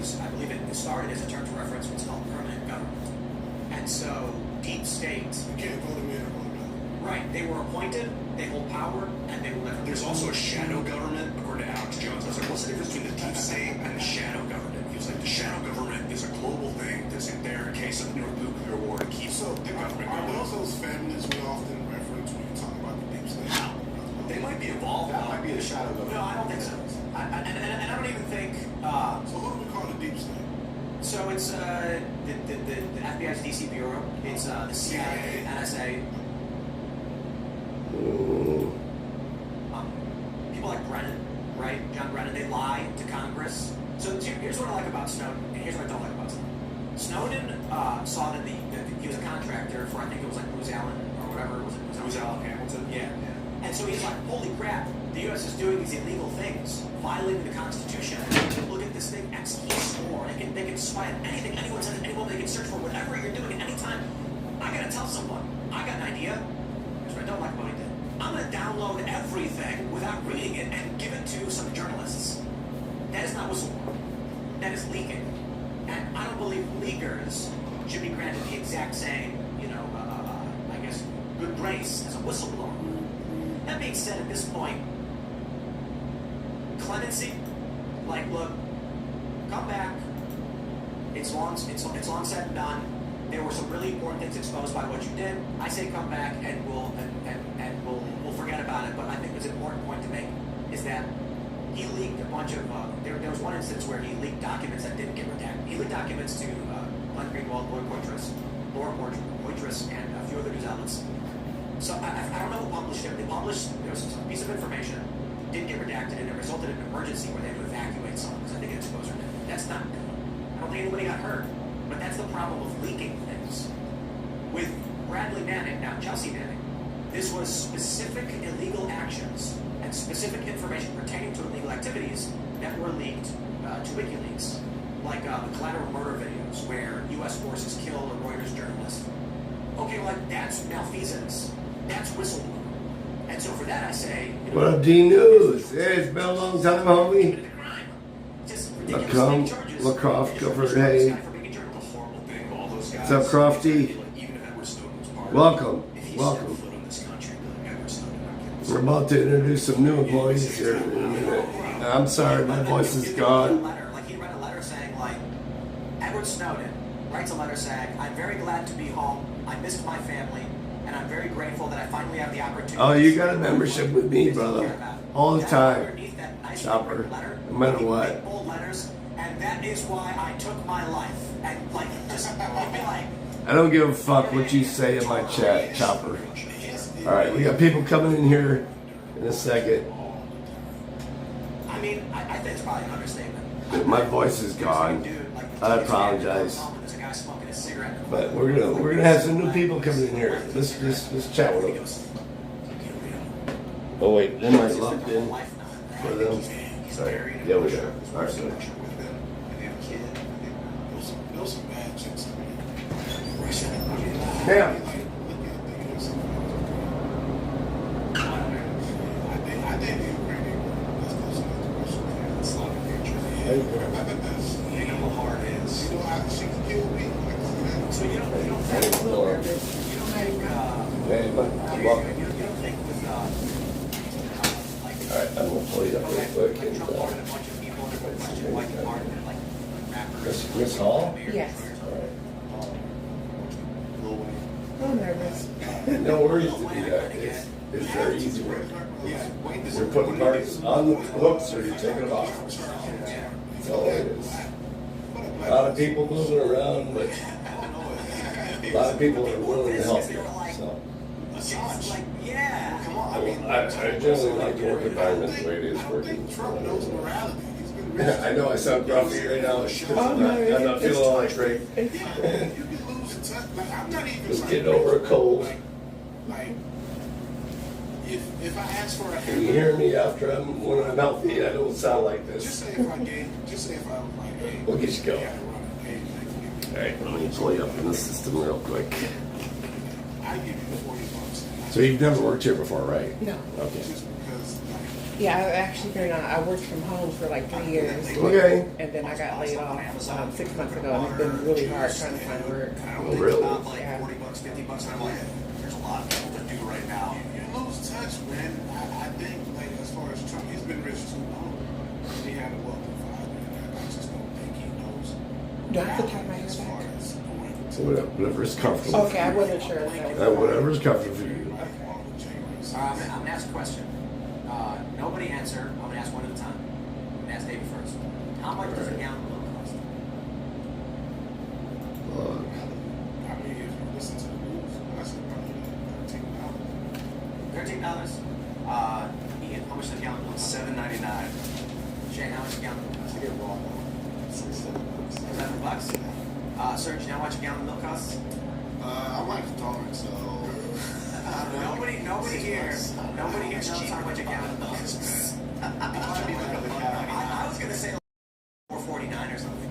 was, I believe it started as a term to reference what's called permanent government. And so, deep state. You can't vote them in or vote them out. Right. They were appointed, they hold power, and they will never. There's also a shadow government, according to Alex Jones. I was like, what's the difference between the deep state and the shadow government? He was like, the shadow government is a global thing that's in there in case of nuclear war to keep the government Are going. those families we often reference when you talk about the deep state? They might be involved. That might be the shadow government. No, I don't think so. And I don't even think. So who do we call the deep state? So it's the FBI's DC Bureau. It's the CIA, NSA. People like Brennan, right? John Brennan. They lie to Congress. So here's what I like about Snowden, and here's what I don't like about Snowden. Snowden saw that he was a contractor for, I think it was like Booz Allen or whatever. Was it Booz Allen Hamilton? Yeah. And so he's like, holy crap, the U.S. is doing these illegal things, violating the Constitution. Look at this thing, X key score. They can spy on anything, anyone says, anyone, they can search for whatever you're doing at any time. I gotta tell someone, I got an idea. Here's what I don't like about it. I'm gonna download everything without reading it and give it to some journalists. That is not whistleblowing. That is leaking. And I don't believe leakers should be granted the exact same, I guess, good grace as a whistleblower. That being said, at this point, clemency, like, look, come back. It's long said and done. There were some really important things exposed by what you did. I say come back and we'll forget about it. But I think there's an important point to make is that he leaked a bunch of. There was one instance where he leaked documents that didn't get redacted. He leaked documents to Glenn Greenwald, Laura Poitras, and a few other news outlets. So I don't know who published it. They published, there was some piece of information, didn't get redacted, and it resulted in an emergency where they had to evacuate someone because I think it exposed her. That's not good. I don't think anybody got hurt. But that's the problem of leaking things. With Bradley Manning, now Chelsea Manning, this was specific illegal actions and specific information pertaining to illegal activities that were leaked to WikiLeaks, like the collateral murder videos where U.S. forces killed a Reuters journalist. Okay, like that's malfeasance. That's whistleblowing. And so for that I say... What up, D News? Hey, it's been a long time, homie. LaCroft, go for hey. What's up, Crofty? Welcome. We're about to introduce some new employees here in a minute. I'm sorry, my voice is gone. Like he read a letter saying, like, Edward Snowden writes a letter saying, I'm very glad to be home. I missed my family, and I'm very grateful that I finally have the opportunity. Oh, you got a membership with me, brother. All the time. Chopper. No matter what. And that is why I took my life. And like, just be like. I don't give a fuck what you say in my chat, Chopper. Alright, we got people coming in here in a second. I mean, I think it's probably an understatement. My voice is gone. I apologize. But we're gonna have some new people coming in here. Let's chat with them. Oh wait, am I locked in for them? Sorry. Yeah, we are. Alright, good. Yeah. Alright, I'm gonna pull you up real quick and Miss Hall? Yes. Alright. I'm nervous. No worries to do that. It's very easy work. You're putting parts on the hooks or you're taking them off. That's all it is. A lot of people moving around, but a lot of people are willing to help you. So. I generally like the work environment the way it is working. I know I sound grumpy right now. I'm not feeling all that great. Just getting over a cold. If I ask for a Can you hear me after when I'm healthy? I don't sound like this. Just say if I was like, hey, We'll get you going. Alright, let me pull you up in the system real quick. I give you $40. So you've never worked here before, right? No. Okay. Just because, Yeah, I actually been I worked from home for like 3 years. Okay. And then I got laid off 6 months ago, and it's been really hard trying to find work. Oh, really? Like Yeah. $40, $50, and I'm like, there's a lot of people that do right now. You lose touch, man. I think, like, as far as Trump, he's been rich too long. He had a wealthy father, and I just don't think he knows. Do I have to tie my hair as far back? as going to Whatever's comfortable. Okay, I wasn't sure if that was. Whatever's comfortable for you. all the changes. I'm gonna ask a question. Nobody answer. I'm gonna ask one at a time. I'm gonna ask David first. How much does a gallon of milk cost? I mean, if you listen to the news, I said probably $13. $13. Ian, how much does a gallon of milk cost? $7.99. Shane, how much a gallon of milk cost? I get raw milk. $7. Serge, you know how much a gallon of milk costs? I like the dog, so Nobody here knows how much a gallon of milk costs. I was gonna say like $4.49 or something.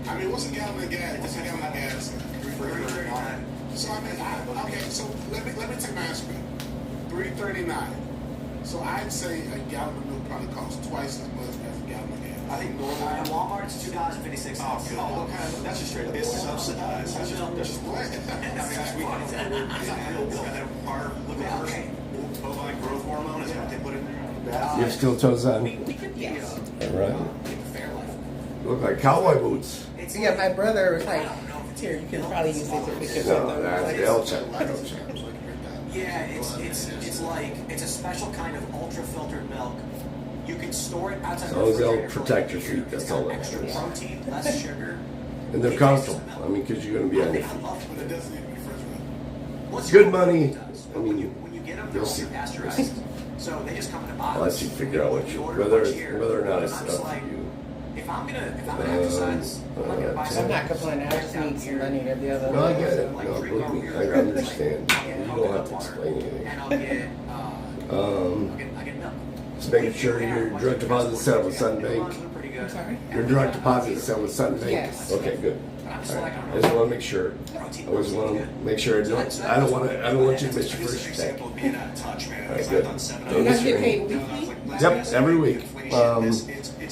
I mean, what's a gallon of gas? What's a gallon of gas? $3.39. So I mean, okay. So let me take my answer back. $3.39. So I'd say a gallon of milk probably costs twice as much as a gallon of gas. I think normally. At Walmart, it's $2.56. Oh, good. Oh, okay. That's just straight. It's subsidized. That's just What? Look at Okay. bovine growth hormone is what they put in there. You have steel toes on? We could be Yes. All right. fair life. Look like cowboy boots. It's Yeah, my brother was like, here, you can probably use these if we can. No, they'll check. Yeah, it's like it's a special kind of ultra filtered milk. You can store it outside As the long as they'll refrigerator for protect like your a year. feet, that's It's got all that extra matters. protein, less sugar. And they're It tastes comfortable. the I milk. mean, because you're going to be on I your think I feet. love But it doesn't need to be refrigerated. What's Good your- money. It does. But when you get them, they're You'll also see. pasteurized. So they just come in a box. Unless you figure out what you, order whether once a year. or not it's I'm enough just like, for you. if I'm gonna exercise, I'm not gonna buy I'm something. not complaining. I just need some money of the other. No, I get it. No, believe me, I understand. You don't have to explain anything. And I'll get I get milk. Just making sure your direct deposit set up with Sutton Bank. I'm sorry? Your direct deposit is set with Sutton Bank? Yes. Okay, good. I'm just All like, right. I I don't just know. want to make sure. I always want to make sure I don't want you to miss your This is first an check. example of being out of touch, man. All right, Because good. I've done 7 Don't You miss guys your get paid name. weekly? Yep, every week. It's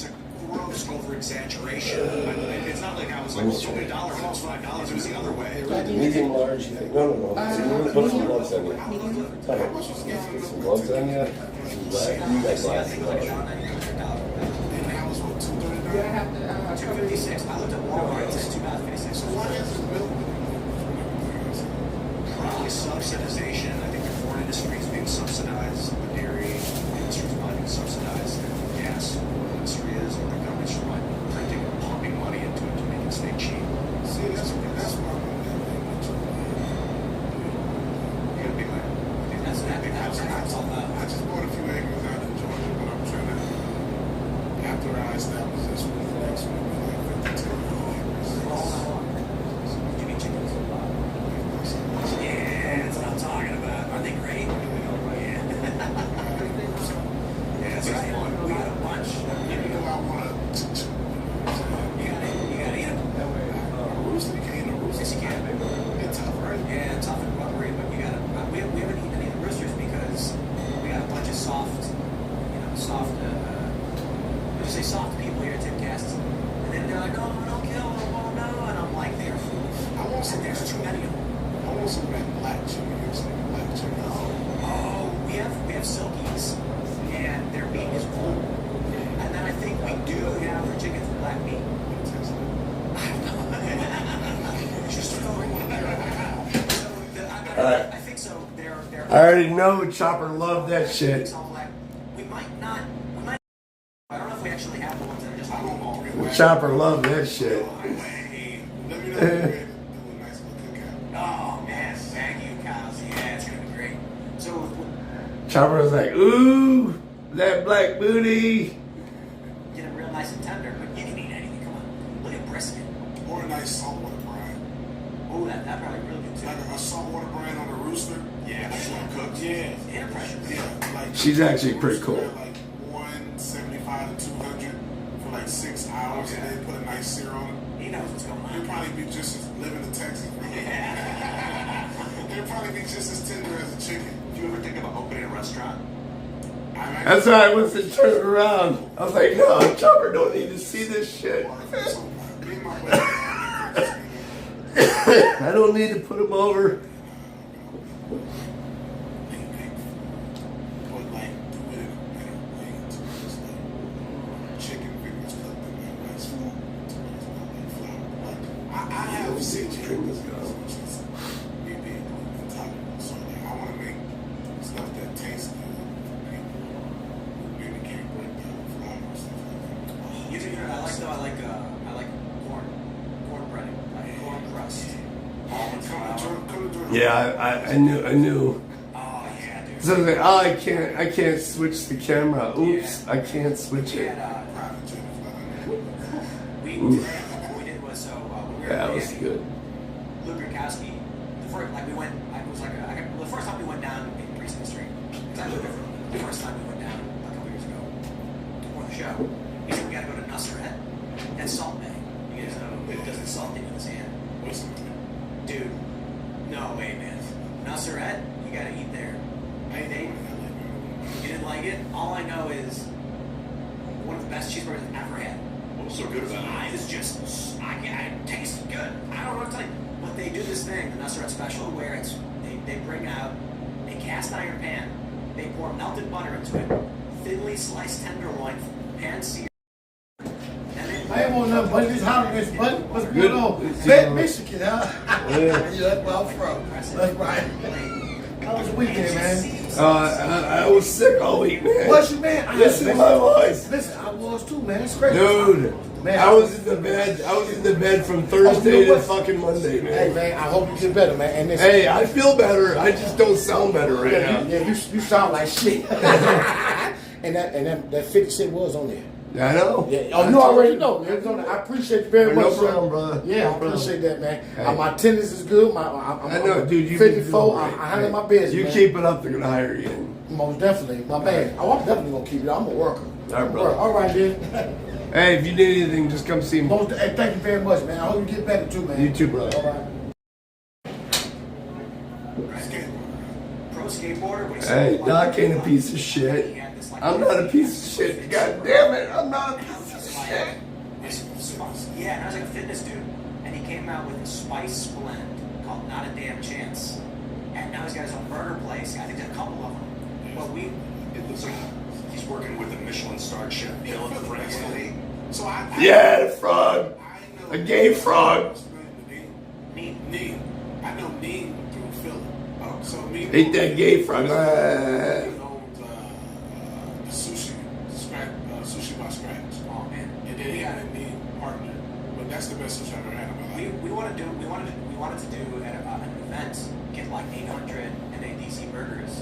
a gross over exaggeration. It's not like I was like, well, it's only $1, it was $5. It was the other way. Medium, large, you think? No. So you want to put some gloves on you. Okay. Put some gloves on you. You got glasses on. And that was what, $2.39? Do I have to cover these? $2.56. I looked at Walmart. It says $2.56. So why is it milk? Probably subsidization. I think the corn industry is being subsidized, the dairy industry is probably being subsidized, the gas industry is, or the government's like printing and pumping money into it to make it stay cheap. See, that's why I'm not that You gotta be like, That's all about. I just bought a few acres out in Georgia, but I'm trying to, after I establish this one, the next one will be like 52 acres. Give me chickens. Yeah, that's what I'm talking about. Are they great? Yeah. yeah, it's Right. fun. We got a bunch. You know, I want to, You gotta eat them. a rooster, you can't eat a rooster. Yes, you can. They're tough, right? Yeah, tough and rubbery, but you gotta. We haven't eaten any of the roosters because we got a bunch of soft people here at Timcast. And then they're like, oh, don't kill them, oh no. And I'm like, they're fools. I want some And there's too many of them. I want some of that black chicken. You ever seen black chicken? Oh, we have silkies, and their meat is cool. And then I think we do have the chickens with black meat. I think so. They're I already know Chopper loved that shit. it's all black. We might not. I don't know if we actually have the ones that are just. Chopper loved that shit. Let me know if you're ready to do a nice little cookout. Oh man, Wagyu cows. Yeah, it's gonna be great. So Chopper was like, ooh, that black booty. get them real nice and tender, but you can eat anything. Come on, look at brisket. Or a nice saltwater brine. Oh, that probably really good too. Like a saltwater brine on a rooster. Yeah, slow cooked. Yeah. Air pressure. Yeah, like She's actually pretty cool. Like 175 to 200 for like 6 hours, and then put a nice sear on it. He knows what's going They'll on. probably be just as living in Texas. They'll probably be just as tender as a chicken. Do you ever think about opening a restaurant? That's why I wasn't turning around. I was like, no, Chopper don't need to see this shit. I don't need to put him over. I like corn breading, like corn crust, almond flour. Yeah, I knew. Oh yeah, dude. So I was like, oh, I can't switch the camera. Oops, I can't switch We it. had, what we did was when we were That in was Miami, good. Luke Gronkowski, the first time we went down in Precinct Street, because I lived there for the first time we went down a couple years ago for the show. He said we gotta go to Nusret. That's Salt Bay. You guys know it doesn't salt thing with his hand. Dude, no way, man. Nusret, you gotta eat there. You didn't like it? All I know is one of the best cheeseburgers I've ever had. What was so good about it? It was just, it tasted good. I don't know what to tell you. But they do this thing, the Nusret special, where they bring out a cast iron pan, they pour melted butter into it, thinly sliced tenderloin, pan seared. I ain't want nothing but this holidays, but what's Good. going on? It's Bet all- Michigan, huh? Yeah. Yeah, that's where I'm from. That's right. How was the weekend, man? I was sick all week, man. What's your man? Listen to my voice. Listen, I was too, man. It's crazy. Dude, Man, I was in the bed from Thursday to fucking Monday, Hey, man. man, I hope you get better, man. And this, Hey, I feel better. I just don't sound better right yeah, now. you sound like shit. and that 50 Cent was on there. I know. Yeah. Oh, you already know. It was on there. I appreciate you very No much, sir. problem, brother. Yeah, No I problem. appreciate that, man. Hey. My attendance is good. I know, dude. You 54. I handle my business. You man. keep it up, they're gonna hire you. Most definitely, my man. Oh, I'm definitely gonna keep it. I'm a worker. All right, brother. All right, then. Hey, if you need anything, just come see me. Hey, thank you very much, man. I hope you get better too, man. You too, brother. All right. Pro skateboarder. What he Hey, said, Doc ain't a piece of shit. I'm not a piece of shit. God damn it, I'm not a piece of shit. Yeah, and I was like a fitness dude. And he came out with a spice blend called Not a Damn Chance. And now he's got his own burger place. I think there's a couple of them. But It looks like he's working with a Michelin-starred chef, Philip Franklin. So I Yeah, frog. A gay frog. Neem. I know Neem through Philip. So Neem. Ain't that gay frog? He owns the sushi by scratch. oh man. And then he had a Neem partner. But that's the best sushi I've ever had in my life. We wanted to do at an event, get like 800 NADC burgers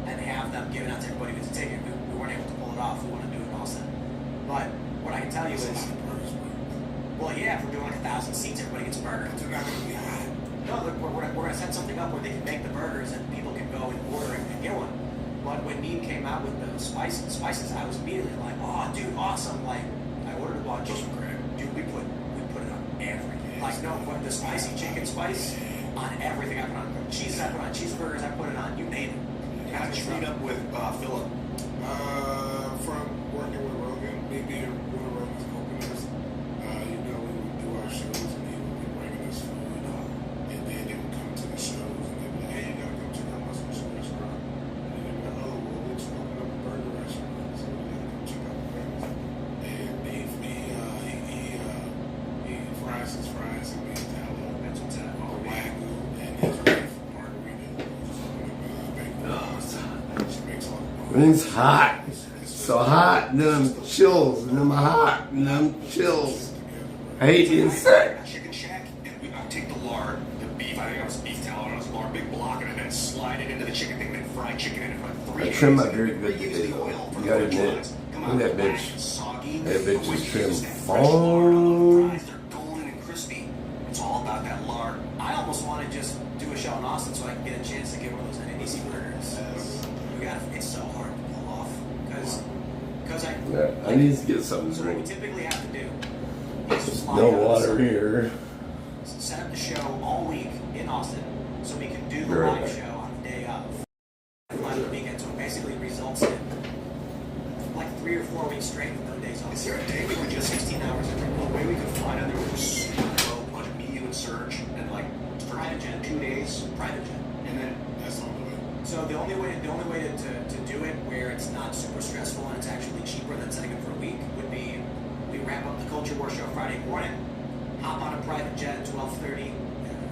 and have them given out to everybody who's a ticket. We weren't able to pull it off. We want to do it in Austin. But what I can tell you That's a is, lot of burgers, bro. well, yeah, if we're doing like 1,000 seats, everybody gets a burger. They're not gonna be hot. No, look, we're going to set something up where they can make the burgers and people can go and order and get one. But when Neem came out with the spices, I was immediately like, oh, dude, awesome. Like, I ordered a bunch. Dude, we put it on everything. Like, no, but the spicy chicken spice on everything. I put on cheese, I put on cheeseburgers, I put it on, you name it. How'd you meet up with Philip? From working with Rogan, me being one of Rogan's openers, we would do our shows and he would be bringing us food. And then they would come to the shows and they'd be like, hey, you gotta come check out my sushi restaurant. And then they'd be like, oh, well, we just opened up a burger restaurant, so we gotta come check out the burgers. And he fries his fries and beans tallow. That's what's that. The wagyu and his beef margarita. She makes all the Everything's hot. So hot, and then I'm chills, and then I'm hot, and then I'm chills. I hate being sick. Chicken Shack, and I would take the lard, the beef, I think it was beef tallow, and it was lard, big block, and then slide it into the chicken thing, then fried chicken in it for like 3 I days. trim my beard good Reuse today, the though. oil for You the gotta french admit. fries. Come Look on, at that black bitch. and soggy. That bitch When is you trimmed use that fresh lard on the fine. fries, they're golden and crispy. It's all about that lard. I almost want to just do a show in Austin so I can get a chance to get one of those NADC burgers. It's so hard to pull off because Yeah, I need to get something to So what we drink. typically have to do is fly No out water here. set up the show all week in Austin so we can do the Right. live show on the day of. Fly the weekend, so it basically results in Culture War show Friday morning, hop on a private jet at 12:30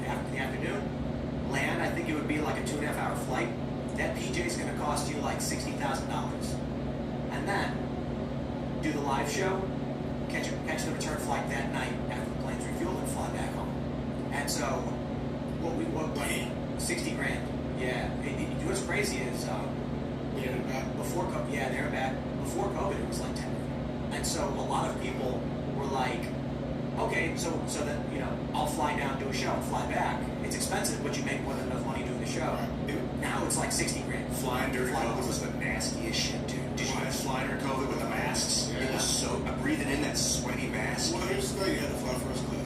after the afternoon, land. I think it would be like a 2.5 hour flight. That PJ is going to cost you like $60,000, and then do the live show, catch the return flight that night after the plane's refueled and fly back home. And so, what 60 grand. Yeah. What's crazy is before COVID, they're back. Before COVID, it was like 10 grand. And so a lot of people were like, okay, so that I'll fly down, do a show, and fly back. It's expensive, but you make more than enough money doing the show. Dude, now it's like 60 grand. Flying during COVID was the nastiest shit, dude. Did you guys fly during COVID with the masks? Yeah. It was so breathing in that sweaty mask. Well, here's the thing: you had to fly first class.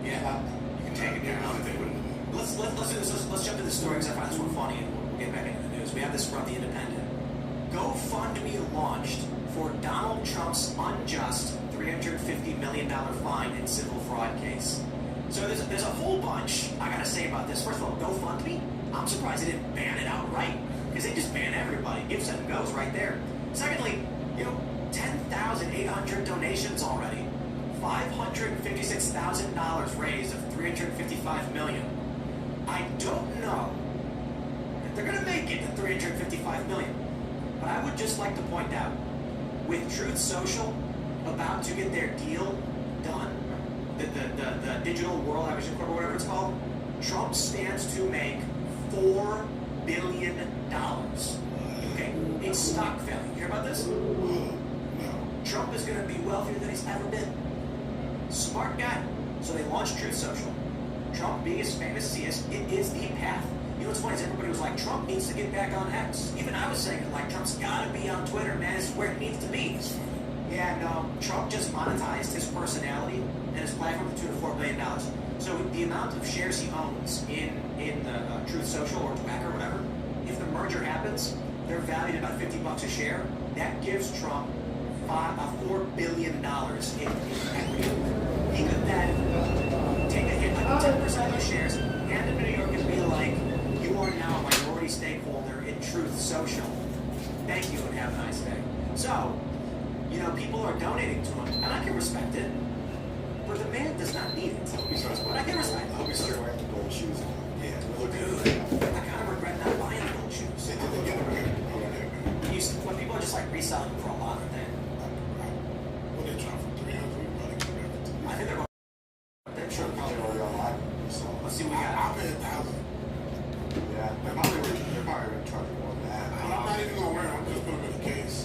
Yeah. You can take it down. They wouldn't. Let's do this. Let's jump to the story because I find this one funny, and we'll get back into the news. We have this from the Independent. GoFundMe launched for Donald Trump's unjust $350 million fine in civil fraud case. So there's a whole bunch I gotta say about this. First of all, GoFundMe, I'm surprised they didn't ban it outright, because they just ban everybody. Gives and goes right there. Secondly, 10,800 donations already, $556,000 raised of $355 million. I don't know if they're gonna make it to $355 million, but I would just like to point out, with Truth Social about to get their deal done, the Digital World Averaging Corp, or whatever it's called, Trump stands to make $4 billion. Okay, in stock value. You hear about this? No. Trump is going to be wealthier than he's ever been. Smart guy. So they launched Truth Social. Trump, being as famous as he is, it is the path. You know what's funny is everybody was like, Trump needs to get back on X. Even I was saying it, like, Trump's got to be on Twitter, man. This is where it needs to be. Yeah, no, Trump just monetized his personality and his platform to $2 to $4 billion. So the amount of shares he owns in Truth Social or Tobacco or whatever, if the merger happens, they're valued at about $50 a share. That gives Trump $4 billion in equity. He could then take a hit, like 10% of the shares, hand to New York and be like, you are now a minority stakeholder in Truth Social. Thank you and have a nice day. So, people are donating to him, and I can respect it, but the man does not need it. But I can respect it. I hope he starts wearing the gold shoes. Yeah, Dude, I kind of regret not buying the gold shoes. When people are just like reselling them for a lot, aren't they? What they trying for 300? I think they're going. They're sure Probably already online. So Let's see what we got. I'll pay $1,000. yeah, they're probably going to charge more than that. But I'm not even gonna wear them. I'm just put them in the case.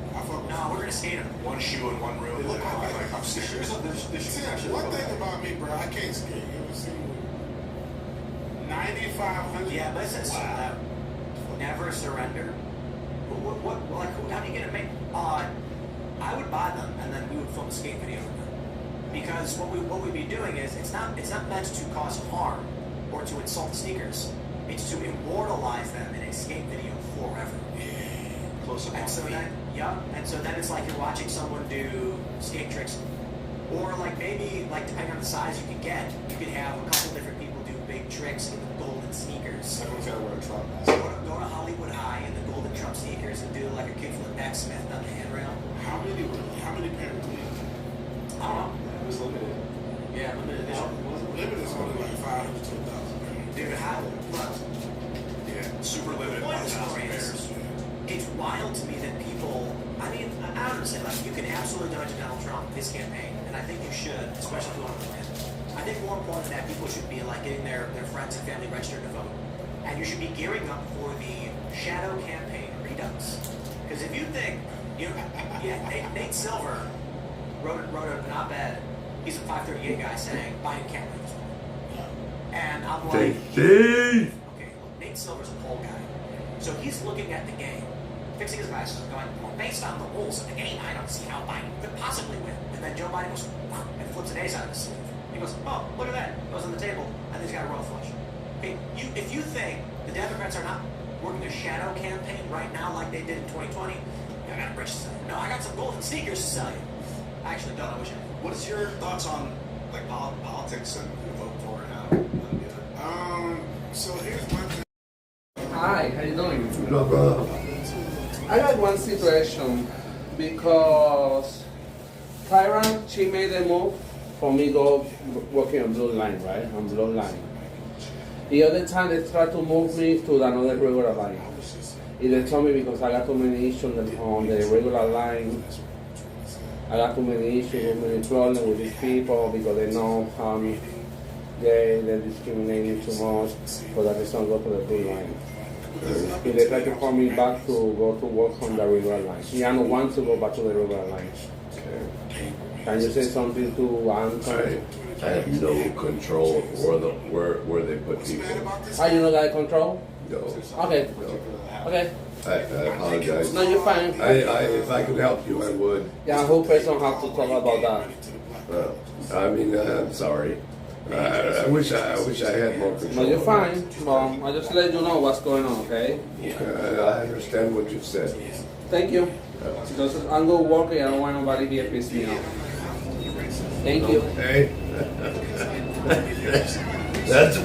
I fuck with No, we're gonna skate them. One shoe in one room. Look, Like upstairs. See, one thing about me, bro, I can't skate. You ever seen me? 9,500. Yeah, but it says sold out. Never surrender. How do you get it made? I would buy them and then we would film a skate video of them. Because what we'd be doing is it's not meant to cause harm or to insult the sneakers. It's to immortalize them in a skate video forever. Close up on And so feet. then it's like you're watching someone do skate tricks, or like maybe depending on the size you can get, you could have a couple different people do big tricks in the golden sneakers. Everyone's got to wear a Trump mask. So go to Hollywood High in the golden Trump sneakers and do like a kickflip backsmith on the handrail. How many pairs? I don't know. It was limited. Yeah, limited edition. Limited is only like 500 to 1,000 pairs. Dude, how? Look, Yeah, super limited. What is 1,000 this? pairs. it's wild to me that people. I mean, I don't understand. Like, you can absolutely donate to Donald Trump this campaign, and I think you should, especially if you want to win. I think more important than that, people should be like getting their friends and family registered to vote, and you should be gearing up for the shadow campaign redux. Because if you think, Nate Silver wrote an op-ed. He's a 538 guy saying Biden can't win this one, and I'm like, okay, look, Nate Silver's a poll guy, so he's looking at the game, fixing his glasses and going, well, based on the rules of the game, I don't see how Biden could possibly win. And then Joe Biden goes, and flips an ace out of his sleeve. He goes, oh, look at that. Goes on the table, and then he's got a royal flush. Okay, if you think the Democrats are not working a shadow campaign right now like they did in 2020, I got a bridge to sell you. No, I got some golden sneakers to sell you. I actually don't. I wish I did. What is your thoughts on like politics and who to vote for and how to do it? So here's my thing. Hi, how you doing? No problem. I got one situation because Tyra, she made a move for me go working on blue line, right? On blue line. The other time they tried to move me to another regular line. They told me because I got too many issues on the regular line. I got too many issues, too many problems with these people because they know they're discriminating too much, so that they don't go to the blue line. If they try to call me back to go to work on the regular line. I don't want to go back to the regular line. Okay. Can you say something to Anthony? I have no control over where they put people. How you know that I control? No. Okay. No. Okay. I apologize. No, you're fine. If I could help you, I would. Yeah, who person have to talk about that? I mean, I'm sorry. I wish I had more control. No, you're fine. Well, I just let you know what's going on, okay? I understand what you've said. Thank you. Because I'm going to work and I don't want nobody here to piss me off. Thank you. Hey. That's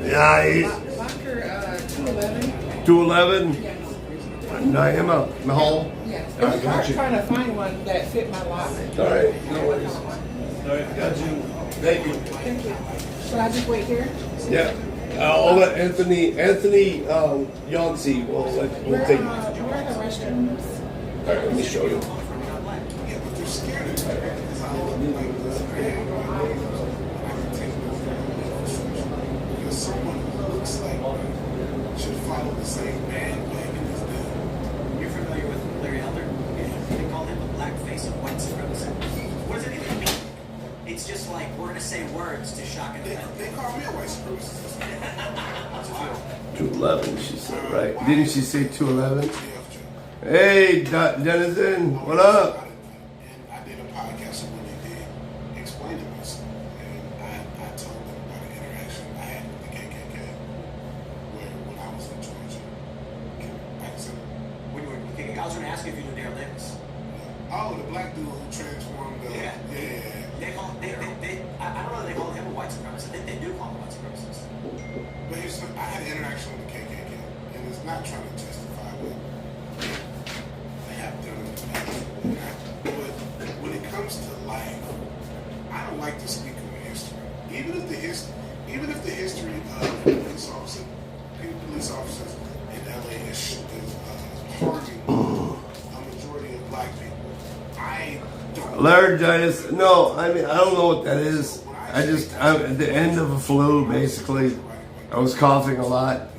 yeah, he's Locker 211. 211. I am a Mahal. Yeah. I It's got hard you. trying to find one that fit my locker. All right. No worries. All right, got you. Thank you. Thank you. Should I just wait here? Yeah. I'll let Anthony Yancey we'll take. Where are the restrooms? All right, let me show you. Yeah, but they're scared of it. It's all like this. I can take it because someone who looks like me should follow the same bandwagon as them. You're familiar with Larry Elder? Yeah. They call him the black face of white supremacy. What does it even mean? It's just like we're going to say words to shock and offend. They call me a white supremacist. 211, she said, right? Didn't she say 211? Yeah, Hey, Denison, what up? And I did a podcast when they did explain to myself, and I told them about an interaction I had with the KKK, where when I was in Georgia, I said, When you were thinking, I was going to ask you if you knew Darren Davis. oh, the black dude who transformed the Yeah. They call, I don't know that they call him a white supremacist. They do call him a white supremacist. But I had an interaction with the KKK, and it's not trying to justify what they have done in the past. But when it comes to life, I don't like to speak of history. Even if the history of police officers in LA is harming a majority of black people, I don't. Laryngitis? No, I mean, I don't know what that is. I'm at the end of a flu, basically. I was coughing a lot.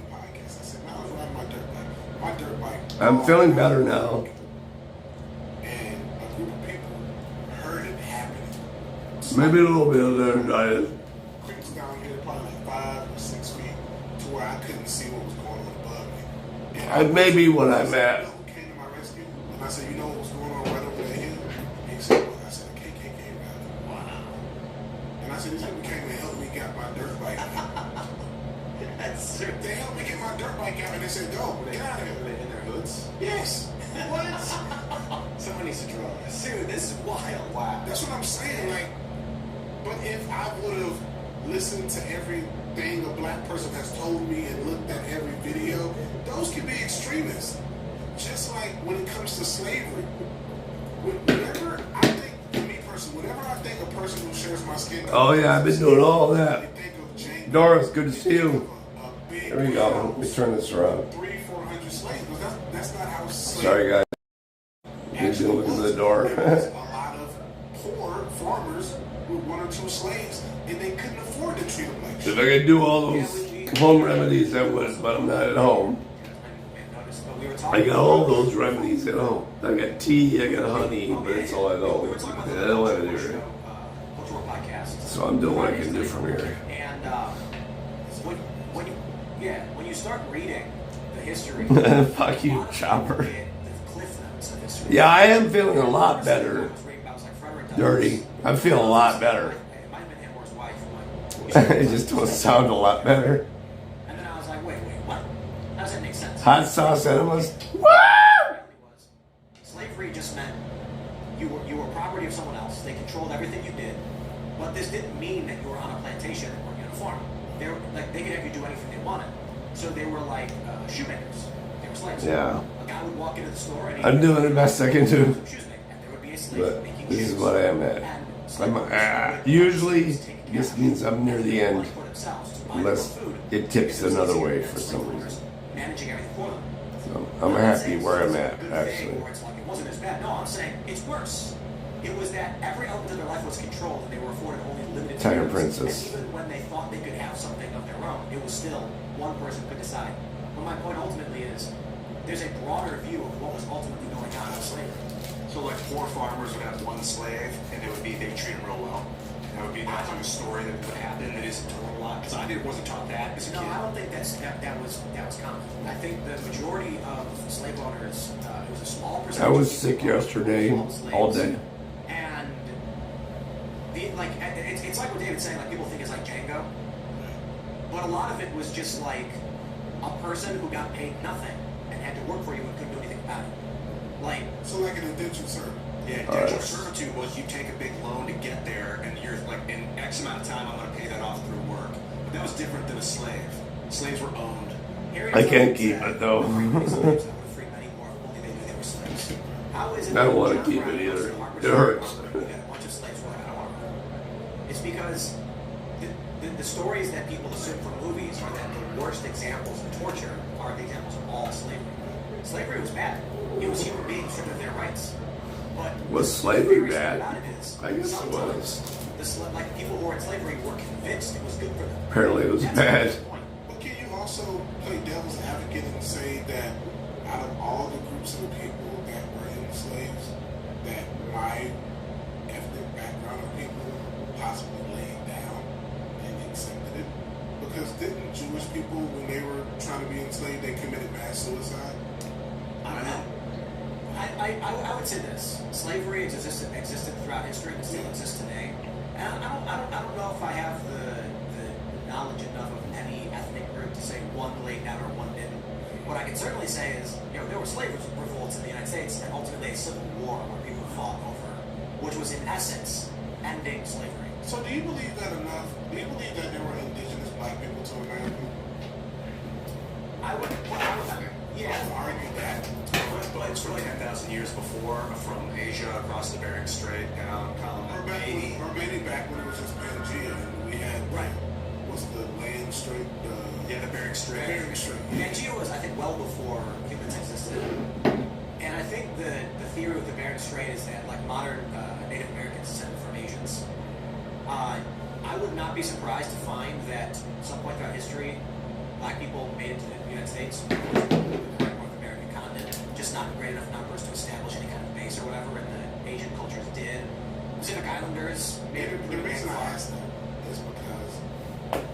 I'm feeling better now. And a group of people heard it happening. Maybe a little bit of laryngitis. Creeks down here, probably like 5 or 6 feet, to where I couldn't see what was going on above me. And Maybe when I'm at. You know who came to my rescue? And I said, you know what was going on right over that hill? And he said, what? I said, a KKK rally. Wow. And I said, these people came and helped me get my dirt bike out. They helped me get my dirt bike out, and they said, go, get out of here. In their hoods? Yes. What? Someone needs to draw this. Dude, this is wild. Wow. That's what I'm saying. Like, but if I would have listened to everything a black person has told me and looked at every video, those can be extremists. Just like when it comes to slavery. Whenever I think, to me personally, whenever I think a person who shares my skin color, Oh, yeah, I've been doing all that. I think of Jane Doris, good to see you. a big There we go. Let me turn this around. 300-400 slaves, but that's not how slavery. Sorry, guys. Need to look into the door. There's a lot of poor farmers with 1 or 2 slaves, and they couldn't afford to treat them like If shit. I could do all those home remedies, I would, but I'm not at home. I got all those remedies at home. I got tea, I got honey, but it's all at home. I don't have it here. Cultural podcast. So I'm doing what I can do from here. And when you start reading the history, Fuck you, Chopper. the cliff notes of history. Yeah, I am feeling a lot better. Dirty. I feel a lot better. It might have been him or his wife. It just don't sound a lot better. And then I was like, wait, what? How does that make sense? Hot sauce enemas. Woo! Slavery just meant you were property of someone else. They controlled everything you did. But this didn't mean that you were on a plantation or working on a farm. They could have you do anything they wanted. So they were like shoemakers. They were slaves. Yeah. A guy would walk into the store and I'm doing the best I can do. Shoes made, and there would be a slave But making this is shoes. what I am at. And I'm, slaves usually, would take care this of means I'm near the end, for themselves to buy unless their food, it tips because another it's way easier for than some slave reason. owners managing everything for them. So I'm happy where I'm at, Good actually. thing, or it's like it wasn't as bad. No, I'm saying it's worse. It was that every element of their life was controlled, and they were afforded only limited Tiger freedoms. Princess. And even when they thought they could have something of their own, it was still one person could decide. But my point ultimately is, there's a broader view of what was ultimately going on with slavery. So like poor farmers would have one slave, and they would treat him real well. That would be that type of story that would happen that isn't told a lot. Because wasn't taught that as a No, kid. I don't think that was common. I think the majority of slave owners, it was a small percentage. I was of sick people yesterday, who owned slaves. all day. And it's like what David's saying. Like people think it's like Django, but a lot of it was just like a person who got paid nothing and had to work for you and couldn't do anything about it. Like So like an indentured servant. Yeah, indentured servitude was you take a big loan to get there, and you're like, in X amount of time, I'm going to pay that off through work. But that was different than a slave. Slaves were owned. I can't keep it, though. I don't want to keep it either. It hurts. It's because the stories that people assume from movies are that the worst examples of torture are the examples of all slavery. Slavery was bad. It was human beings stripped of their rights. But Was slavery the bad? about it is, I guess it sometimes was. like people who were in slavery were convinced it was good for them. Apparently it was That's bad. the point. But can you also play devil's advocate and say that out of all the groups of people that were enslaved, that my ethnic background of people possibly laid down and accepted it? Because didn't Jewish people, when they were trying to be enslaved, they committed mass suicide? I don't know. I would say this: slavery existed throughout history and still exists today. And I don't know if I have the knowledge enough of any ethnic group to say one laid down or one didn't. What I can certainly say is, there were slave revolts in the United States, and ultimately a civil war where people fought over, which was in essence ending slavery. So do you believe that enough? Do you believe that there were indigenous black people to America? I would Argue that. But it's really 10,000 years before, from Asia across the Bering Strait down, Or maybe back when it was just Pangea, and we had what's the land strait? the Bering Strait. Bering Strait. Pangea was, I think, well before humans existed. And I think the theory of the Bering Strait is that, like, modern Native Americans descended from Asians. I would not be surprised to find that at some point throughout history, black people made it to the United States, the current North American continent, just not in great enough numbers to establish any kind of base or whatever, and the Asian cultures did. Pacific Islanders made it The pretty reason I far. ask that is because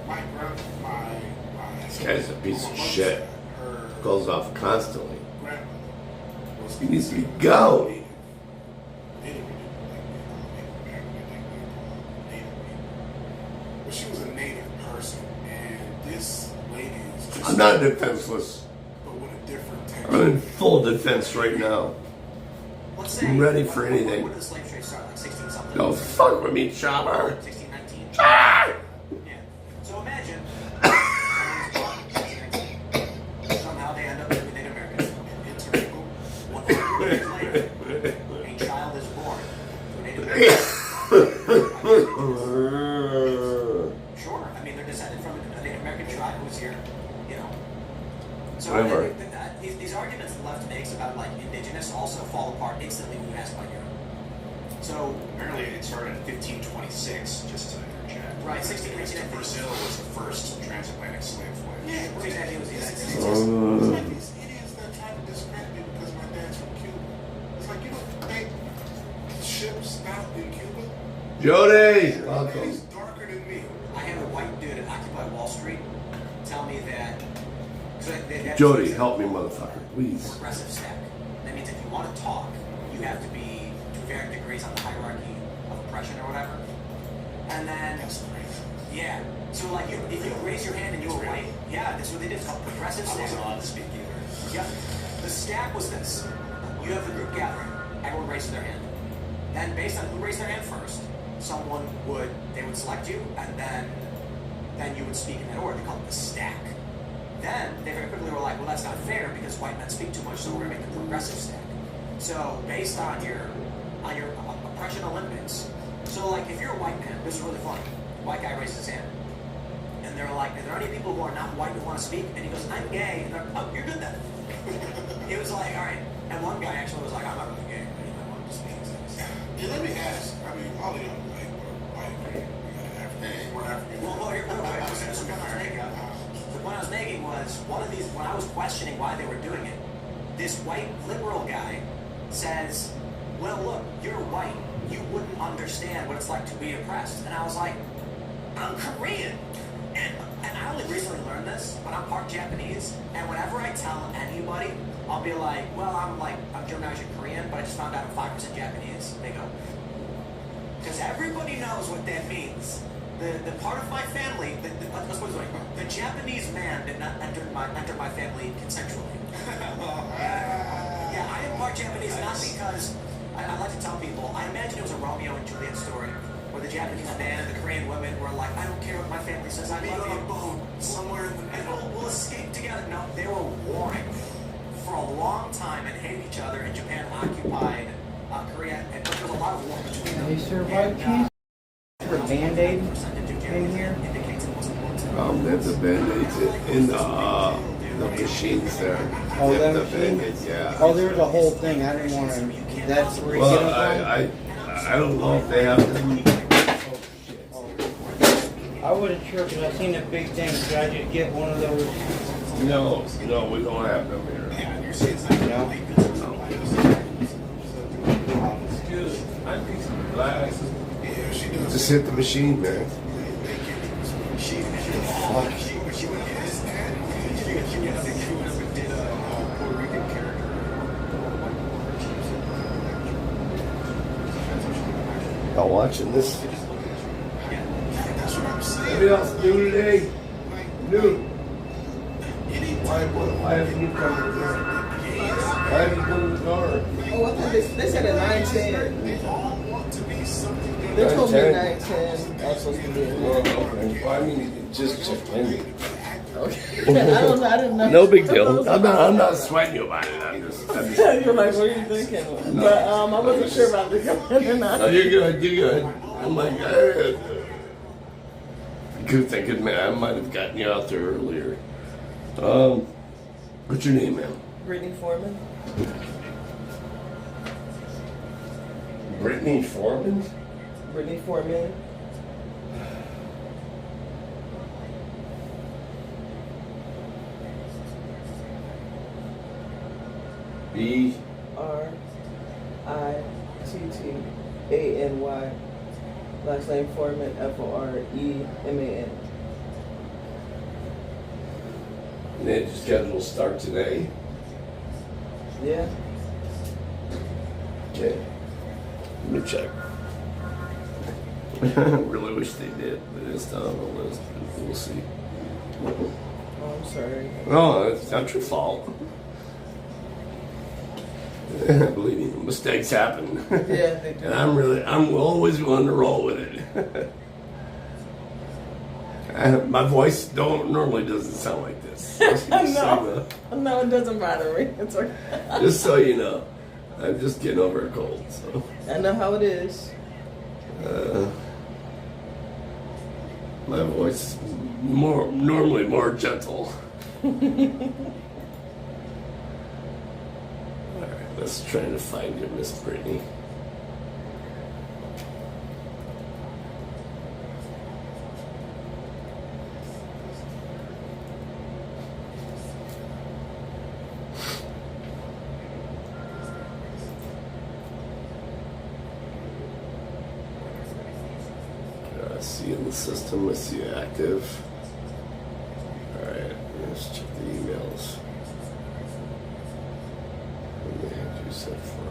my This guy's a piece of on my mother's shit. side, her Goes off constantly. grandmother was He needs to be considered go. Native. They didn't really like Native American, Native people. But she was a Native person, and this lady is just. I'm not defenseless. But with a different I'm in texture. full defense right now. Let's say, I'm ready for anything. When did the slave trade start? Like 16 something? Don't fuck with me, chopper. 16, 19? Ah! Yeah. So imagine somehow they end up with Native Americans. Intermingle. 100 years later, a child is born to a Native American. Sure. I mean, they're descended from a Native American tribe who was here, So Whatever. I think that these arguments the left makes about, like, indigenous also fall apart instantly when you ask about Europe. So Apparently it started in 1526, just to interject. Right, 1619. Brazil was the first transatlantic slave voyage. yeah, what exactly was the United States? It's like these idiots that try to discredit me because my dad's from Cuba. It's like, you don't think ships out in Cuba? Jody! And Welcome. he's darker than me. I had a white dude at Occupy Wall Street tell me that. Jody, help me, motherfucker, please. Progressive stack. That means if you want to talk, you have to be to varying degrees on the hierarchy of oppression or whatever. And then, That's crazy. yeah. So, like, if you raise your hand and you were white, yeah, that's what they did. It's called progressive I stack. wasn't allowed to speak either. Yep. The stack was this. You have the group gathering. Everyone raises their hand. Then, based on who raised their hand first, they would select you, and then you would speak in that order. They call it the stack. Then they very quickly were like, well, that's not fair because white men speak too much, so we're gonna make the progressive stack. So based on your oppression Olympics, so like if you're a white man, this is really funny. White guy raises his hand, and they're like, "Are there any people who are not white who want to speak?" And he goes, "I'm gay." And they're like, "Oh, you're good then." It was like, all right. And one guy actually was like, "I'm not really gay, but I want to speak." Yeah, let me ask. I mean, all of y'all white, we're African. Well, here, wait, this is the point I was making. The point I was making was one of these when I was questioning why they were doing it. This white liberal guy says, "Well, look, you're white. You wouldn't understand what it's like to be oppressed." And I was like, "I'm Korean." And I only recently learned this, but I'm part Japanese. And whenever I tell anybody, I'll be like, well, I'm German Korean, but I just found out I'm 5% Japanese. They go, because everybody knows what that means. The part of my family, let's put it this way, the Japanese man did not enter my family consensually. Yeah, I am part Japanese, not because, I like to tell people, I imagine it was a Romeo and Juliet story, where the Japanese man and the Korean women were like, I don't care what my family says, I love you. Bone somewhere in the middle. And we'll escape together. No, they were warring for a long time and hated each other, and Japan occupied Korea, and there was a lot of war between them. They serve white cheese? For a Band-Aid in here? There's the Band-Aids in the machines there. Oh, Yeah, that the machine? Band-Aids, yeah. Oh, there's a whole thing. I didn't want to. That's where you get them Well, from? I don't know if they have them. I wasn't sure because I seen a big thing. Should I just get one of those? No, we don't have them here. No. I'm fixing glass. Yeah, she does. Just hit the machine, man. Y'all watching this? What else to do today? New. Why haven't you come to the car? Why haven't you come to the car? Oh, I thought they said at 9:10. They told me 9:10. I was supposed to be in Well, there. okay. Well, I mean, just check in. Okay. I didn't know. No big deal. I'm not sweating you about it. I'm just You're like, what are you thinking? No. But I wasn't sure about the coming or No, not. you're good. I'm like, good thinking, man. I might have gotten you out there earlier. What's your name, ma'am? Brittany Foreman. Brittany Foreman? Brittany Foreman. B. RITTANY. Last name Foreman. FOREMAN. And the schedule start today. Yeah. Okay. Let me check. I really wish they did, but it's not on the list. We'll see. Oh, I'm sorry. No, it's not your fault. Believe me, mistakes happen. Yeah, they do. And I'm always willing to roll with it. My voice normally doesn't sound like this. No, it doesn't bother me. It's okay. Just so you know, I'm just getting over a cold. So I know how it is. my voice is normally more gentle. All right, let's try to find you, Miss Brittany. I see you in the system. I see you active. All right, let's check the emails. What the heck you set for?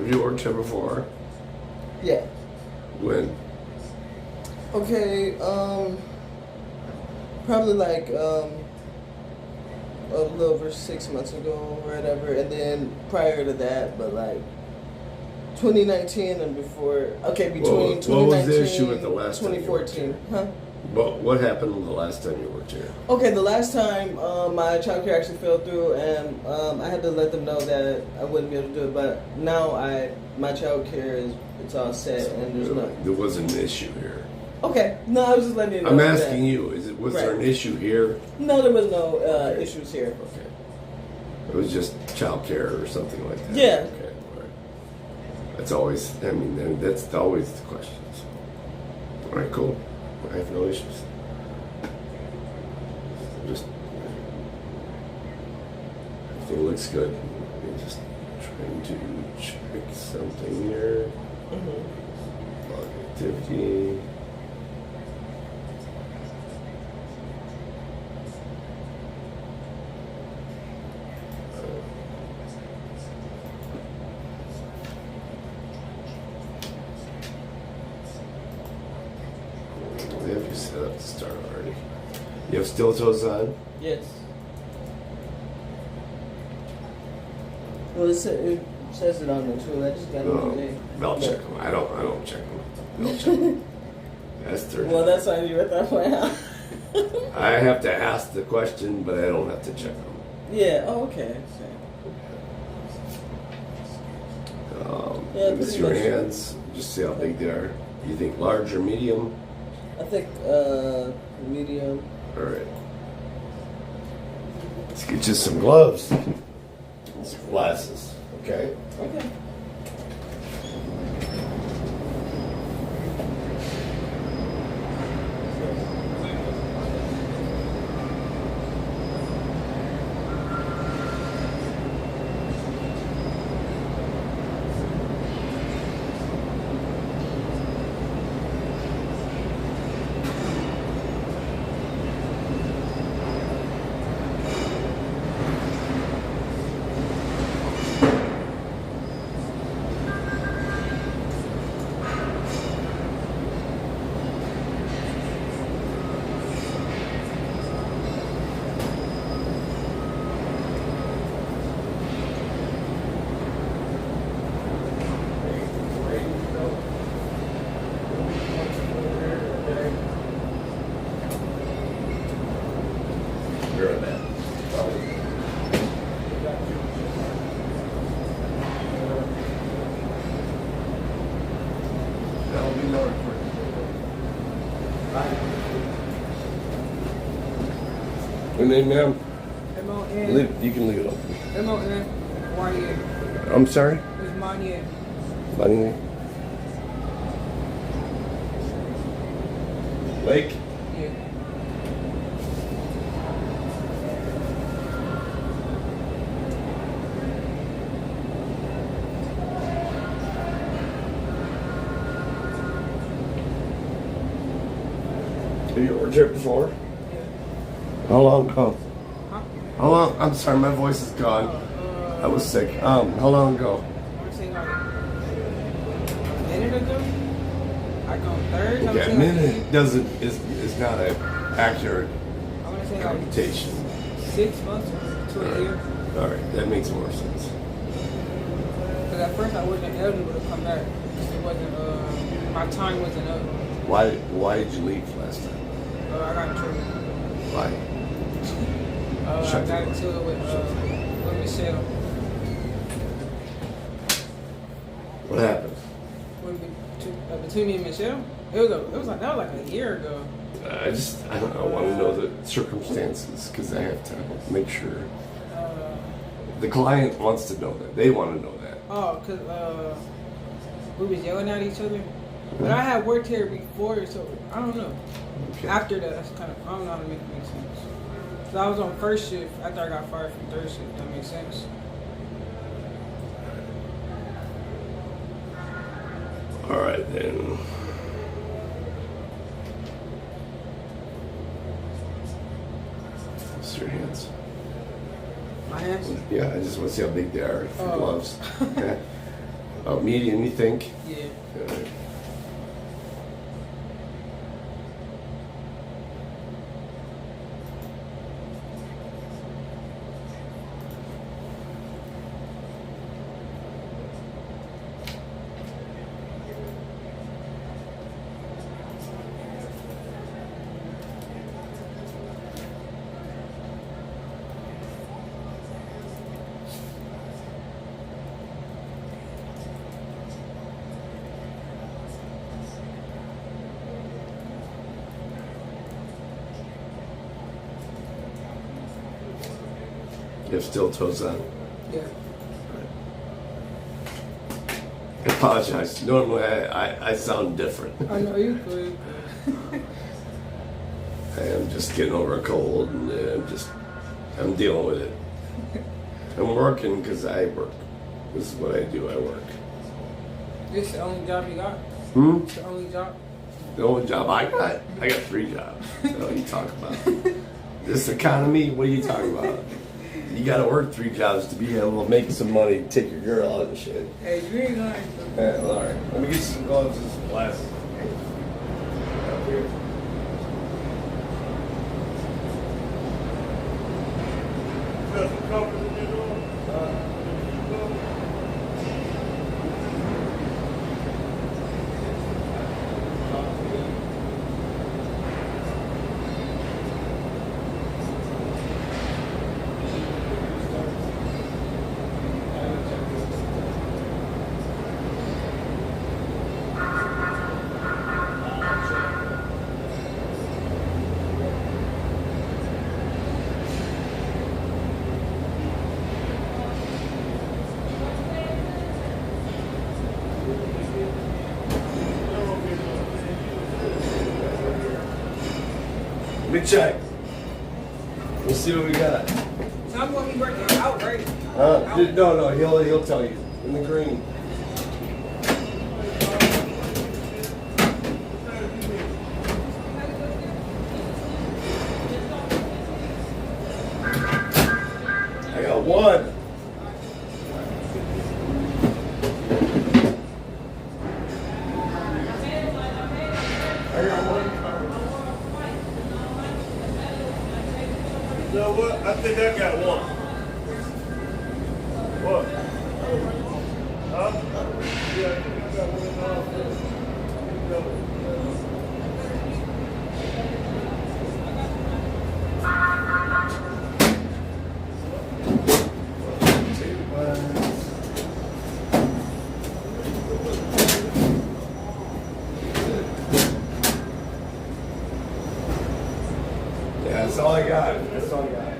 you worked here before? Yeah. When? Okay, probably like a little over 6 months ago or whatever, and then prior to that, but like 2019 and before. Okay, between 2019 what was the issue with the last time you worked 2014, huh? But what happened the last time you worked here? Okay, the last time my childcare actually fell through, and I had to let them know that I wouldn't be able to do it. But now my childcare it's all set, and there's no. There wasn't an issue here. Okay, no, I was just letting you know. I'm asking that. you, was there an issue here? No, there was no issues here. Okay. It was just child care or something like that? Yeah. Okay, all right. That's always, I mean, that's always the question. So. All right, cool. I have no issues. Just, everything looks good. I'm just trying to check something here. Log activity. They have you set up to start already. You have steel toes on? Yes. Well, it says it on there too. I just got it on there. I'll check them. I don't check them. Don't check them. That's 30. Well, that's on you at that point. I have to ask the question, but I don't have to check them. Yeah. Oh, okay. Yeah, Miss pretty your much. hands. Just see how big they are. You think large or medium? I think medium. All right. Let's get you some gloves. Some glasses. Okay. Okay. You're a man. That'll be lower for you. Your name, ma'am? M-O-N. You can leave it open. M-O-N. I'm sorry? It's Monier. Money. Lake? Yeah. Have you worked here before? Yeah. How long ago? Huh? How long? I'm sorry, my voice is gone. I was sick. How long ago? I want to say like a minute ago. Like on Thursday. Okay, a minute is not an accurate I want to say like computation. 6 months to a year. All right, that makes more sense. Because at first I wasn't eligible to come back. Because it wasn't, my time wasn't up. Why did you leave last time? I got in trouble. Why? I Shut the got door. into it with Michelle. What happened? Between me and Michelle? That was like a year ago. I want to know the circumstances because I have to make sure. The client wants to know that. They want to know that. Oh, because we was yelling at each other. But I had worked here before, so I don't know. Okay. After that, that's kind of, I don't know how to make it make sense. So I was on first shift after I got fired from third shift. That makes sense. All right then. What's your hands? My hands? Yeah, I just want to see how big they are for Oh. gloves. Okay. Medium, you think? Yeah. Okay. You have steel toes on. Yeah. I apologize. Normally I sound different. I know you could. I am just getting over a cold and I'm dealing with it. I'm working because I work. This is what I do, I work. This the only job you got? Hmm? It's the only job? The only job I got 3 jobs. What are you talking about? This economy, what are you talking about? You gotta work 3 jobs to be able to make some money, take your girl out and shit. Hey, you ain't lying. Yeah, all right. Let me get some gloves and some glasses. Up here. Let me check. Let's see what we got. So I'm going to be working out, right? No, he'll tell you. In the green. I got 1. You know what? I think I got 1. What? Huh? Yeah, I think I got 1. Yeah, that's all I got. That's all I got.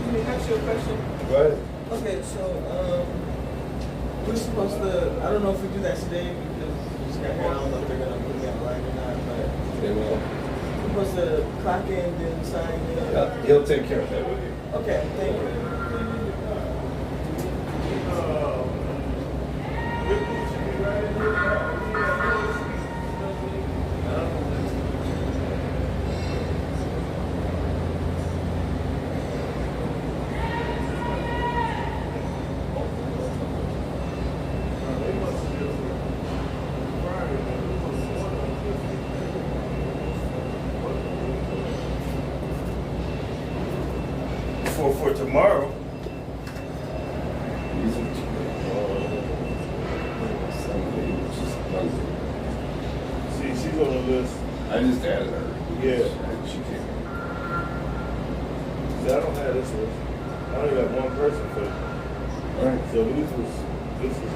Let me ask you a question. Go ahead. Okay, so we're supposed to. I don't know if we do that today because we just got here. I don't know if they're gonna put me online or not, but They will. we're supposed to clock in, then sign in. Yeah, he'll take care of that with you. Okay, thank you. For tomorrow. See, she's on the list. I just added her. Yeah. She can't. See, I don't have this list. I only got 1 person for it. All right. So this was,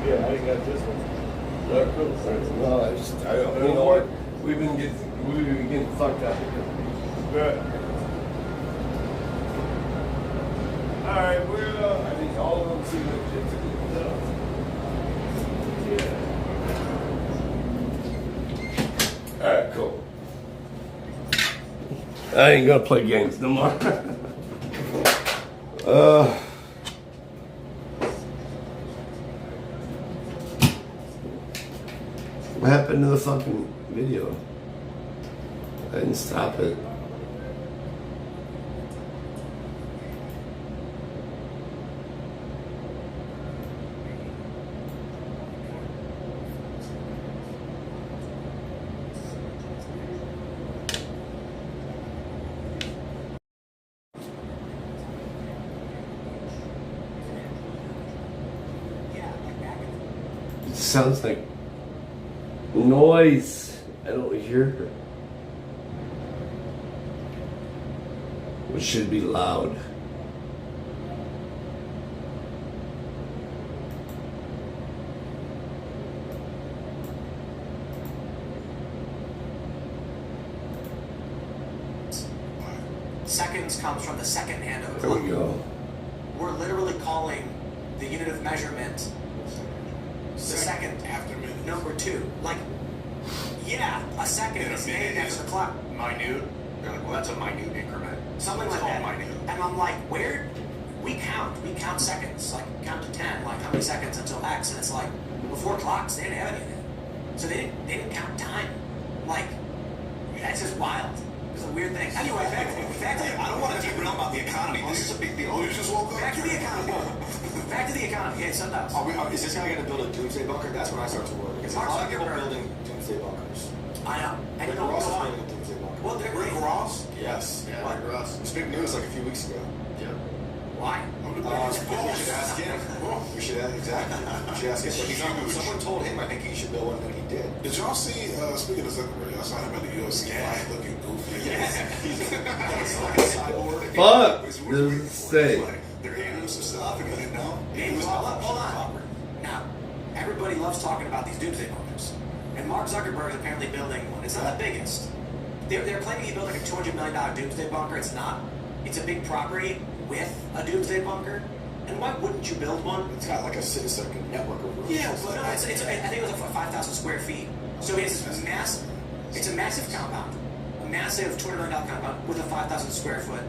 yeah, I ain't got this one. Well, I don't, you know what? We've been getting We were getting fucked up. Good. Alright, we're I think all of them seem legit to me. Alright, cool. I ain't gonna play games no more. What happened to the fucking video? I didn't stop it. It sounds like noise. I don't hear her. It should be loud. Seconds comes from the second hand of a There clock. we go. We're literally calling the unit of measurement the second after minutes. number 2. Like, yeah, a second is named after the clock. Minute. They're like, well, that's a minute increment. Something It's like all that. minute. And I'm like, where? We count seconds. Like, count to 10. Like, how many seconds until X? And it's like, before clocks, they didn't have any of that. So they didn't count time. Like, that's just wild. It's a weird thing. Anyway, back to the, I don't want to derail about the economy. This is a big deal. Oh, you just woke up? back to the economy. Back to the economy. Yeah, sometimes. Is this guy going to build a doomsday bunker? That's when I start to worry. Because there's a lot of people building doomsday bunkers. I know. And you Rick know Ross what's is on? building a doomsday bunker. Well, they're Rick Ross? Yes. Yeah, What? Rick Ross. It was big news like a few weeks ago. Yeah. Why? I'm the We biggest should ask him. We should ask, exactly. We should ask him. But he's not, someone told him I think he should build one, and he did. Did y'all see, speaking of Zuckerberg, y'all saw him at the UFC fight looking goofy? He's like a cyborg. Fuck! It's This is sick. They're handing him some stuff, and he didn't know. Hey, hold on. Now, everybody loves talking about these doomsday bunkers. And Mark Zuckerberg is apparently building one. It's not the biggest. They're claiming he built like a $200 million doomsday bunker. It's not. It's a big property with a doomsday bunker. And why wouldn't you build one? It's got like a citizen network of rooms. Yeah, but no, I think it was like 5,000 square feet. So it's massive. It's a massive compound. A massive $200 million compound with a 5,000 square foot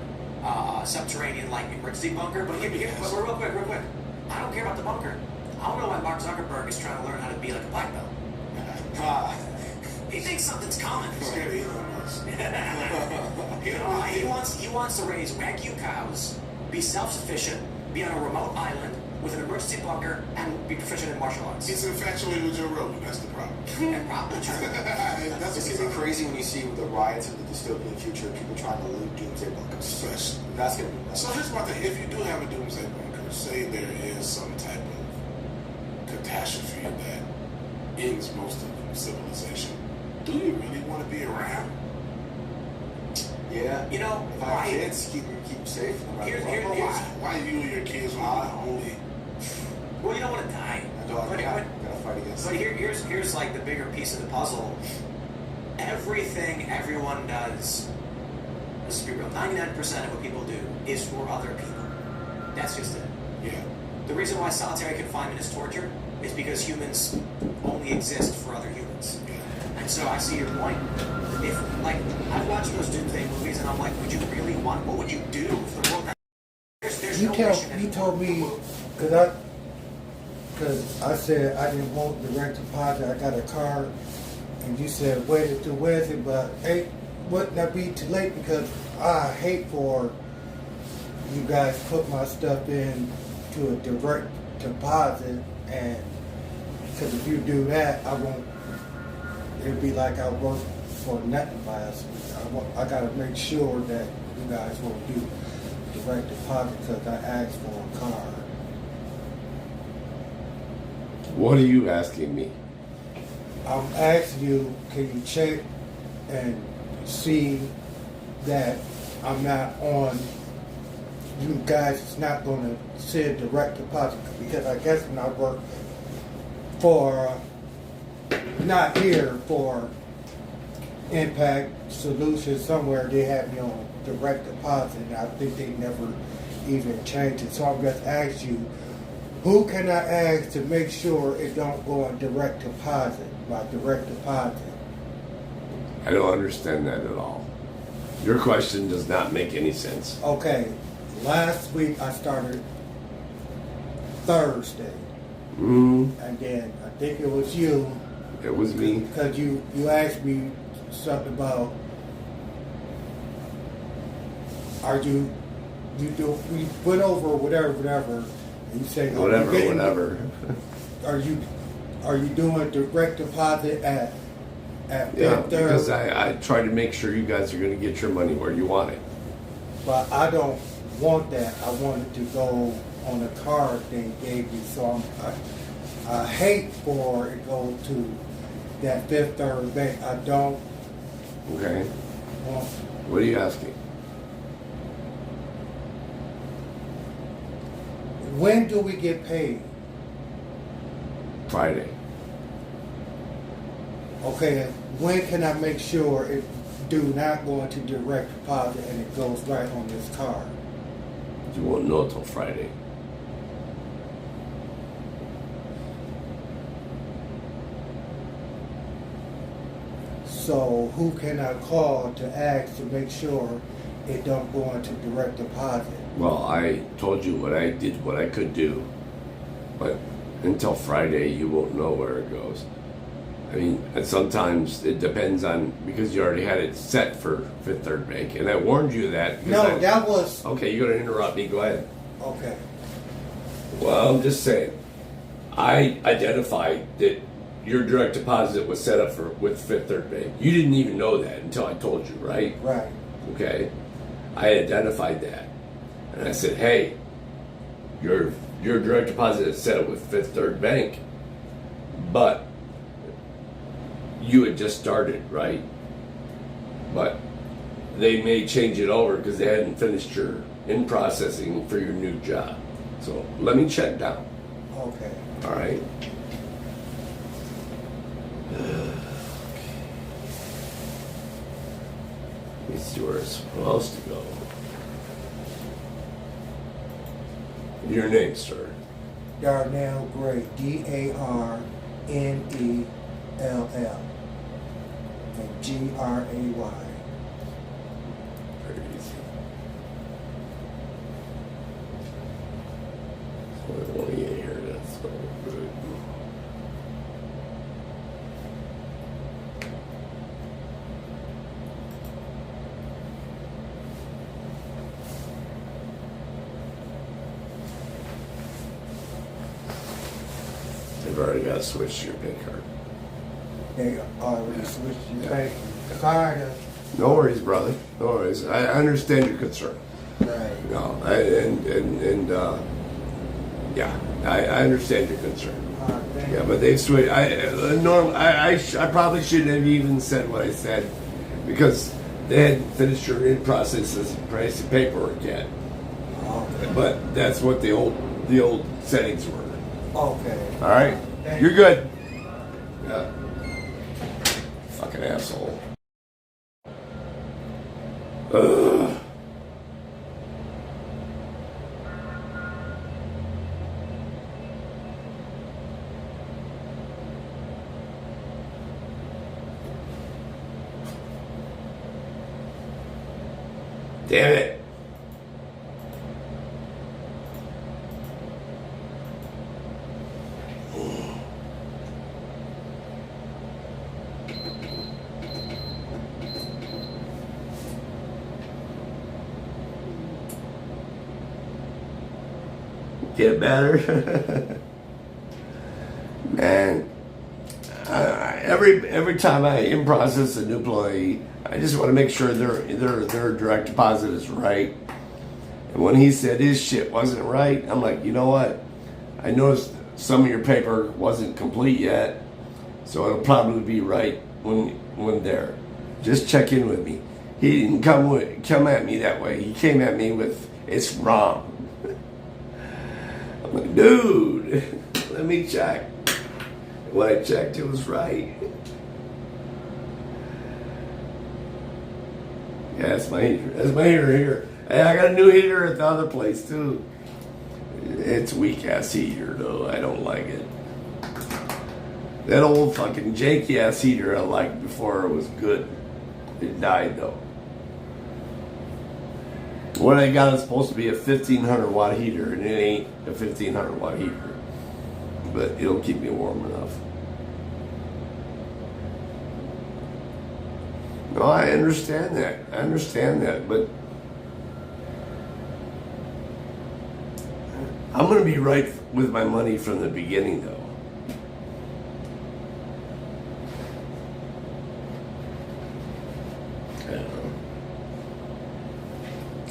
subterranean like emergency bunker. But here, but real quick. I don't care about the bunker. I don't know why Mark Zuckerberg is trying to learn how to be like a black belt. He thinks something's coming. Scary Elon Musk. He wants to raise Wagyu cows, be self-sufficient, be on a remote island with an emergency bunker, and be proficient in martial arts. He's infatuated with Joe Rogan. That's the problem. And probably true. That's It's going to be crazy when you see the riots in the dystopian future, people trying to loot doomsday bunkers. Especially. That's going to be nuts. So here's my thing. If you do have a doomsday bunker, say there is some type of catastrophe that ends most of civilization, do you really want to be around? Yeah. You know, If I have kids, keep them safe. No matter what. Why you and your kids want to be the only? well, you don't want to die. I don't But, gotta fight against but it. here's like the bigger piece of the puzzle. Everything everyone does, let's be real, 99% of what people do is for other people. That's just it. Yeah. The reason why solitary confinement is torture is because humans only exist for other humans. And so I see your point. If, like, I've watched those doomsday movies and I'm like, would you really want, what would you do if the world, there's no mission You anymore. told me, because I said I didn't want direct deposit. I got a card, and you said wait it to Wednesday, but hey, wouldn't that be too late? Because I hate for you guys put my stuff in to a direct deposit, and because if you do that, I won't. It'd be like I work for nothing by us. I got to make sure that you guys won't do direct deposit because I asked for a card. What are you asking me? I'm asking you, can you check and see that I'm not on, you guys is not going to send direct deposit? Because I guess when I work for, not here, for Impact Solutions somewhere they have me on direct deposit, and I think they never even changed it. So I'm just asking you, who can I ask to make sure it don't go on direct deposit, my direct deposit? I don't understand that at all. Your question does not make any sense. Okay, last week I started Thursday, Mm, and then I think it was you, it was me. because you asked me something about, we went over whatever, and you say, Whatever. Are you doing direct deposit at Yeah, Fifth Third? because I try to make sure you guys are going to get your money where you want it. But I don't want that. I want it to go on the card they gave me. So I hate for it go to that Fifth Third bank. I don't Okay. want. What are you asking? When do we get paid? Friday. Okay, when can I make sure it do not go into direct deposit and it goes right on this card? You won't know until Friday. So who can I call to ask to make sure it don't go into direct deposit? Well, I told you what I did, what I could do, but until Friday, you won't know where it goes. I mean, and sometimes it depends on, because you already had it set for Fifth Third Bank, and I warned you that. No, that was Okay, you're going to interrupt me. Go ahead. okay. Well, I'm just saying, I identified that your direct deposit was set up with Fifth Third Bank. You didn't even know that until I told you, right? Right. Okay, I identified that, and I said, "Hey, your direct deposit is set up with Fifth Third Bank, but you had just started, right? But they may change it over because they hadn't finished your in processing for your new job. So let me check down. Okay. All right." Let me see where it's supposed to go. Your name, sir. Darnell Gray, DARNELL, and GRAY. Very easy. So I want to get here. That's so good. They've already got to switch to your pay card. They already switched your bank. Sorry to. No worries, brother. No worries. I understand your concern. Right. No, yeah, I understand your concern. Thank Yeah, you. but they switched. I probably shouldn't have even said what I said because they hadn't finished your in process price paperwork yet. Okay. But that's what the old settings were. Okay. All right, Thank you're you. good. Yeah. Fucking asshole. Ugh. Damn it. Get better. Man, every time I in process a new employee, I just want to make sure their direct deposit is right. And when he said his shit wasn't right, I'm like, you know what? I noticed some of your paper wasn't complete yet, so it'll probably be right when there. Just check in with me. He didn't come at me that way. He came at me with, it's wrong. I'm like, dude, let me check. When I checked, it was right. Yeah, that's my heater. That's my heater here. Hey, I got a new heater at the other place too. It's weak ass heater though. I don't like it. That old fucking janky ass heater I liked before was good. It died though. What I got is supposed to be a 1500 watt heater, and it ain't a 1500 watt heater. But it'll keep me warm enough. No, I understand that. But I'm going to be right with my money from the beginning, though.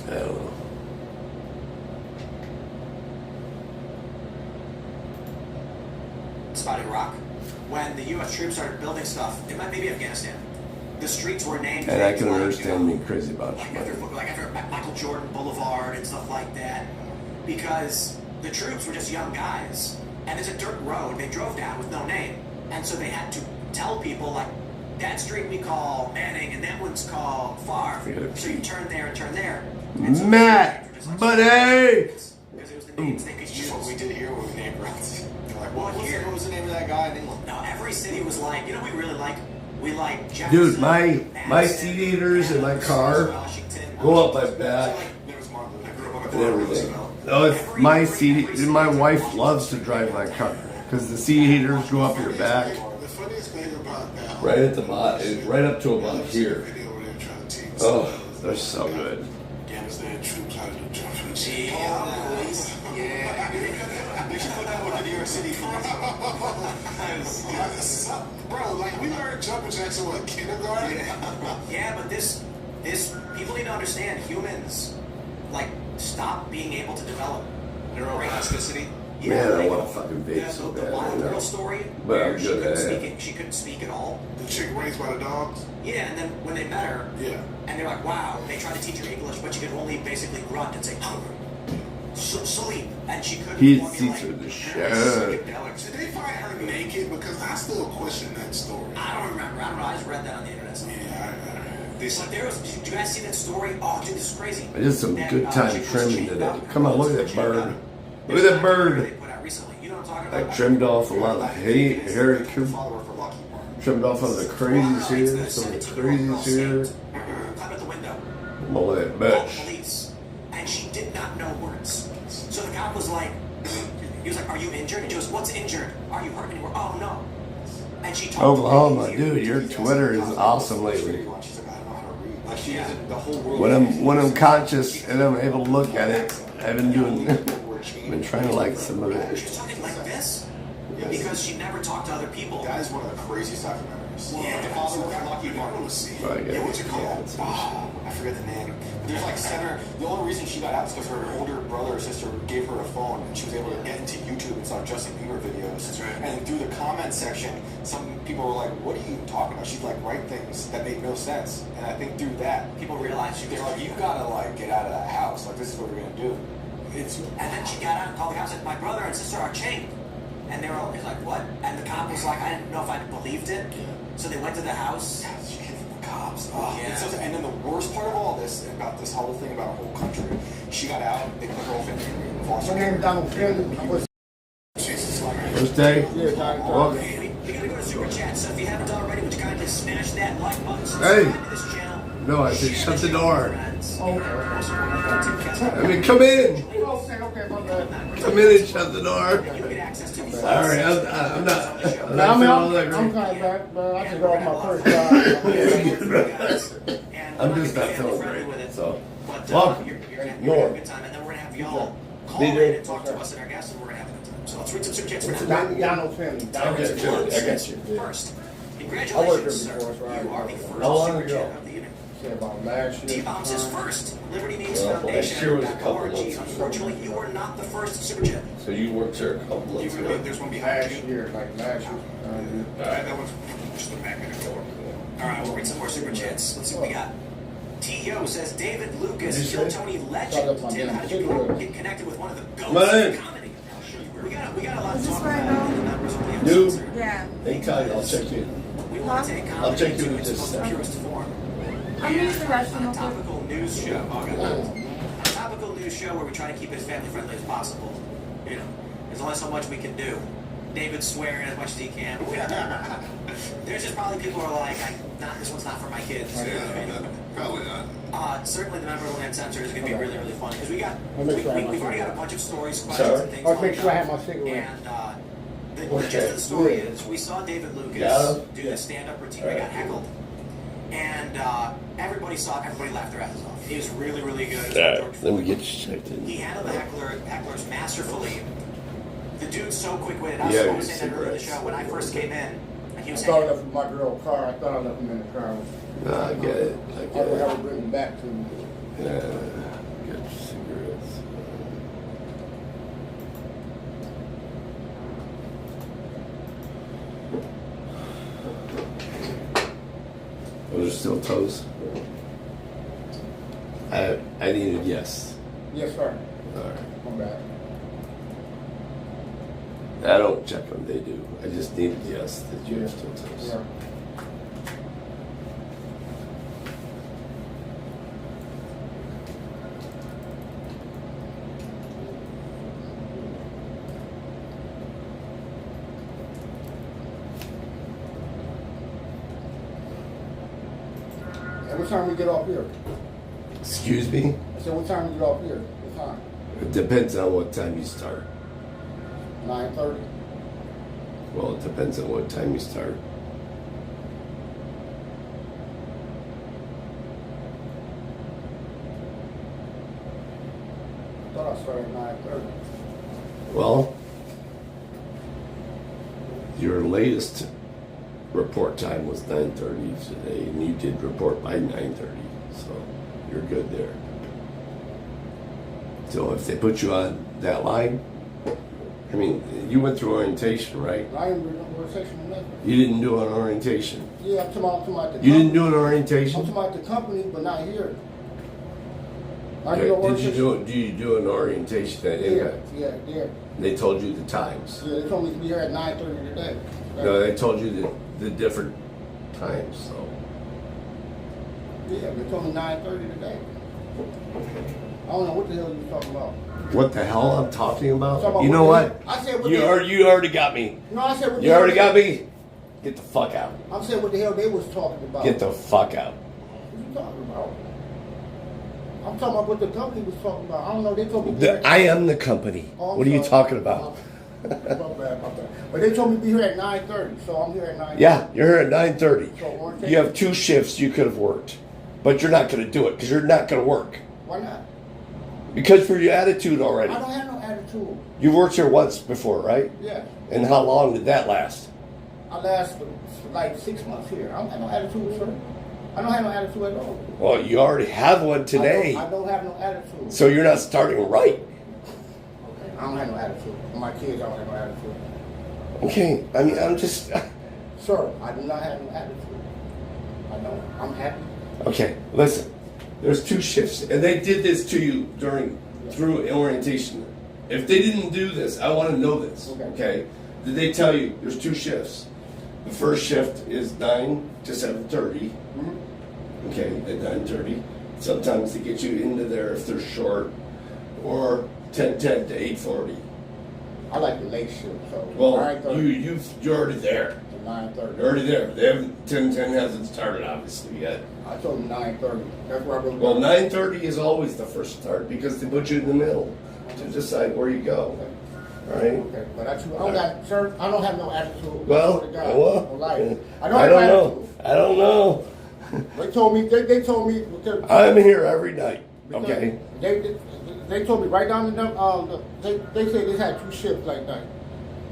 I don't know. Spotting Rock. When the U.S. troops started building stuff, it might maybe Afghanistan. The streets were named. And I can understand being crazy about it. Like after Michael Jordan Boulevard and stuff like that, because the troops were just young guys, and it's a dirt road they drove down with no name, and so they had to tell people like that street we call Manning and that one's called Favre. So you turn there and turn there. And so Matt, buddy. Because it was the names they could use. What we did here when we named routes. They're like, what was the name of that guy in England? No, every city was like, you know, we really like. We like Jefferson, Dude, my Madison, seat heaters in my car Washington, go up my back and everything. No, it's my seat. My wife loves to drive my car because the seat heaters go up your back. The funniest thing about that, Right at the bottom, right up to about here. Oh, they're so good. Afghanistan troops how to do jumping. Yeah. They should put that with the New York City Bro, like we learned jumping jacks in what, kindergarten? Yeah, but this people need to understand humans like stop being able to develop neuroplasticity. Yeah, Man, I like, want to fucking vape so the bad. blind I know. girl story But I'm where she good couldn't at speak it. she couldn't speak at all. The chick raised by the dogs? Yeah, and then when they met her, Yeah. and they're like, wow, they tried to teach her English, but she could only basically grunt and say hunger, sleep, and she couldn't He formulate. sees her the shit. Did they find her naked? Because I still question that story. I don't remember. I don't know. I just read that on the internet. Somewhere. Yeah, But there was. Did you guys see that story? Oh, dude, this is crazy. I did some That, good time chick was trimming chained today. up. Come on, look at that Chained bird. up. Look at that They bird. put out recently. You know what I'm talking I about? trimmed off a lot of hair. Trimmed off some of the crazies here. Some of the crazies here. Climb out the window. All that Called bitch. police, and she did not know words. So the cop was like, he was like, "Are you injured?" And she goes, "What's injured? Are you hurt anywhere?" "Oh no." And she told Oklahoma, dude, your Twitter is awesome lately. When I'm conscious and I'm able to look at it, I've been trying to like some of it. She was talking like this because she never talked to other people. That is one of the craziest documentaries. Yeah. The father with Lucky Martin. Yeah, what's it called? I forget the name. There's like 7. The only reason she got out is because her older brother or sister gave her a phone, and she was able to get into YouTube and saw Justin Bieber videos. That's right. And through the comment section, some people were like, "What are you talking about?" She'd like write things that made no sense. And I think through that, People realized she was they're like, "You gotta like get out of that house. Like this is what we're gonna do." And then she got out and called the cops and said, "My brother and sister are chained." And they were all, he's like, "What?" And the cop was like, "I didn't know if I believed it." So they went to the house. She hit the cops. Oh, Yeah. and then the worst part of all this, about this whole thing about our whole country, she got out, they put her off in foster My care. name is Donald Fairley. I was First day? here, Donald. Welcome. We gotta go to Super Chat, so if you haven't already, would you kindly smash that like button, Hey. subscribe to this channel. No, I said shut the door. Okay. I mean, come in. Okay, my bad. Come in and shut the door. You get access to these. Sorry, I'm not feeling Now, all that I'm great. coming back, but I just got off my first job. I'm just not feeling great. So, But welcome. you're gonna have Norm. a good time, and then we're gonna have y'all call Be in there. and talk to us and our guests, and we're gonna have a good time. So let's read some Super Chats for What's now. the name? Donald Fairley. I got you. First, I congratulations, worked here sir. before, so I You are the know. first How long Super ago? Chat of the evening. Say about last year. T-Bomb says first, Liberty Means Well, Foundation. last year was a couple months ago. Unfortunately, you are not the first Super Chat. So you worked here a couple months ago. There's one behind Last you. year, like last year. That one's just the magnet door. All right, we'll read some more Super Chats. Let's see what we got. T.O. says, David Lucas, What'd you Kill say? Tony Shut legend. up, my Tim, damn how did you cigarette. get connected with one of the Come ghosts on of in. comedy? We got a lot to Is this talk right about. now? The members of the Dude. episode. Yeah. They tell you, I'll check you. We want to take I'll comedy check you to in its just a most second. purest form. I'm gonna use the restroom on a real quick. topical news show. A topical news show where we try to keep it as family friendly as possible. You know, there's only so much we can do. David's swearing as much as he can. There's just probably people who are like, this one's not for my kids. Probably not. Certainly the member of the Land Censor is going to be really, really fun because we've already got a bunch of stories, questions, Sorry? and things I'll like make sure I have that. my cigarette. And the gist of the story is we saw David Lucas do the stand-up routine. He got heckled. And everybody laughed their asses off. He was really, really good. Let me get you checked in. He handled the hecklers masterfully. The dude's so quick-witted. I was Yeah, saying that earlier in the show when I first came in. He I was thought I saying, left my girl car. I thought I left him in the car. No, I get it. I I get would have it. it written back to me. Yeah, get your cigarettes. Those are still toes? I needed yes. Yes, sir. All right. I'm back. I don't check them, they do. I just needed yes that you have still toes. Yeah. And what time we get off here? Excuse me? I said, what time we get off here? What time? It depends on what time you start. 9:30. Well, it depends on what time you start. I thought I started at 9:30. Well, your latest report time was 9:30 today, and you did report by 9:30, so you're good there. So if they put you on that line, I mean, you went through orientation, right? I ain't doing no section or nothing. You didn't do an orientation. Yeah, I'm talking about the You didn't company. do an I'm orientation? talking about the company, but not here. I Okay, do no did you orientation. do you do an orientation at Impact? Yeah. They told you the times. Yeah, they told me to be here at 9:30 today. No, they told you the different times, so. Yeah, they told me 9:30 today. I don't know what the hell you talking about. What the hell I'm talking about? Talking about You know what what? the hell- I said what You the hell- already got me. No, I said what the You hell already they- got me. Get the fuck out. I'm saying what the hell they was talking about. Get the fuck out. What you talking about? I'm talking about what the company was talking about. I don't know. They told me. I am the company. Oh, I'm What are you sorry. talking about? My bad. But they told me to be here at 9:30, so I'm here at 9:30. Yeah, you're here at 9:30. So orientation- You have 2 shifts you could have worked, but you're not going to do it because you're not going to work Why not? because for your attitude already. I don't have no attitude. You worked here once before, right? Yeah. And how long did that last? I last like 6 months here. I don't have no attitude, sir. I don't have no attitude at all. Well, you already have one today, I don't have no attitude. so you're not starting right. I don't have no attitude. My kids don't have no attitude. Okay, I mean, I'm just. Sir, I do not have no attitude. I don't. I'm happy. Okay, listen. There's 2 shifts, and they did this to you through orientation. If they didn't do this, I want to know this. Okay? Did they tell you there's 2 shifts? The first shift is 9 to 7:30. Okay, at 9:30. Sometimes they get you into there if they're short, or 10:10 to 8:40. I like the late shift, so Well, 9:30 you're already there. to 9:30. You're already there. They haven't 10:10 hasn't started obviously yet. I told them 9:30. That's where I really. Well, 9:30 is always the first start because they put you in the middle to decide where you go. All right. Okay, but I don't got, sir. I don't have no attitude. Well, I swear to God, well, no lie. I I don't have know. I don't know. attitude. They told me. They told me. Because, I'm here every night. Okay. They told me right down to them. They said they had 2 shifts like that.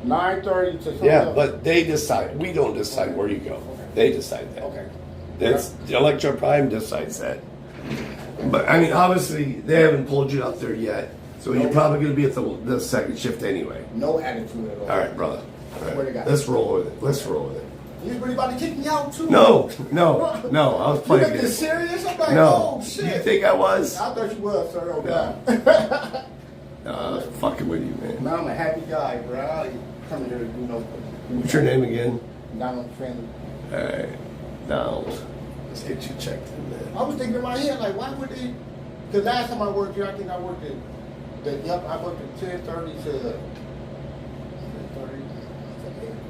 9:30 to something. Yeah, else. but they decide. We don't decide where you go. They decide that. Okay. That's Electro Prime decides that. But I mean, obviously, they haven't pulled you out there yet, so you're probably going to be at the second shift anyway. No attitude at all. All right, brother. All Swear to God. right. Let's roll with it. Let's roll with it. You really about to kick me out too? No. I was You playing think this it. serious? I'm like, No. oh shit. You think I was? I thought you was, sir. Oh No. God. No, I was fucking with you, man. Man, I'm a happy guy, bro. I ain't coming here to do no. What's your name again? Donald Trent. All right, Donald. Let's get you checked in, man. I was thinking in my head, like, why would they? Because last time I worked here, I think I worked at, I worked at 10:30 to 10:30.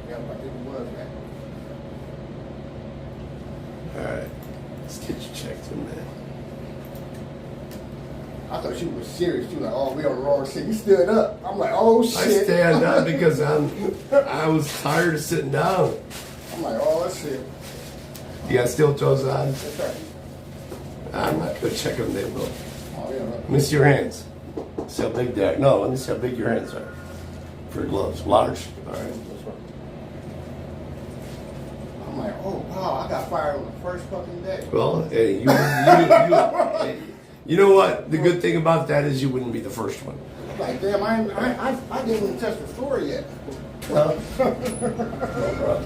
Yep, I think it was that. All right, let's get you checked in, man. I thought she was serious. She was like, oh, we on the wrong shit. You stood up. I'm like, oh, shit. I stand up because I was tired of sitting down. I'm like, oh, shit. You got steel toes on? That's right. I'm not gonna check them. They will. Oh, yeah. Let me see your hands. See how big they are. No, let me see how big your hands are. For gloves, large. All right. I'm like, oh, wow, I got fired on the first fucking day. Well, hey, you know what? The good thing about that is you wouldn't be the first one. Like, damn, I didn't even test the story yet. No problem.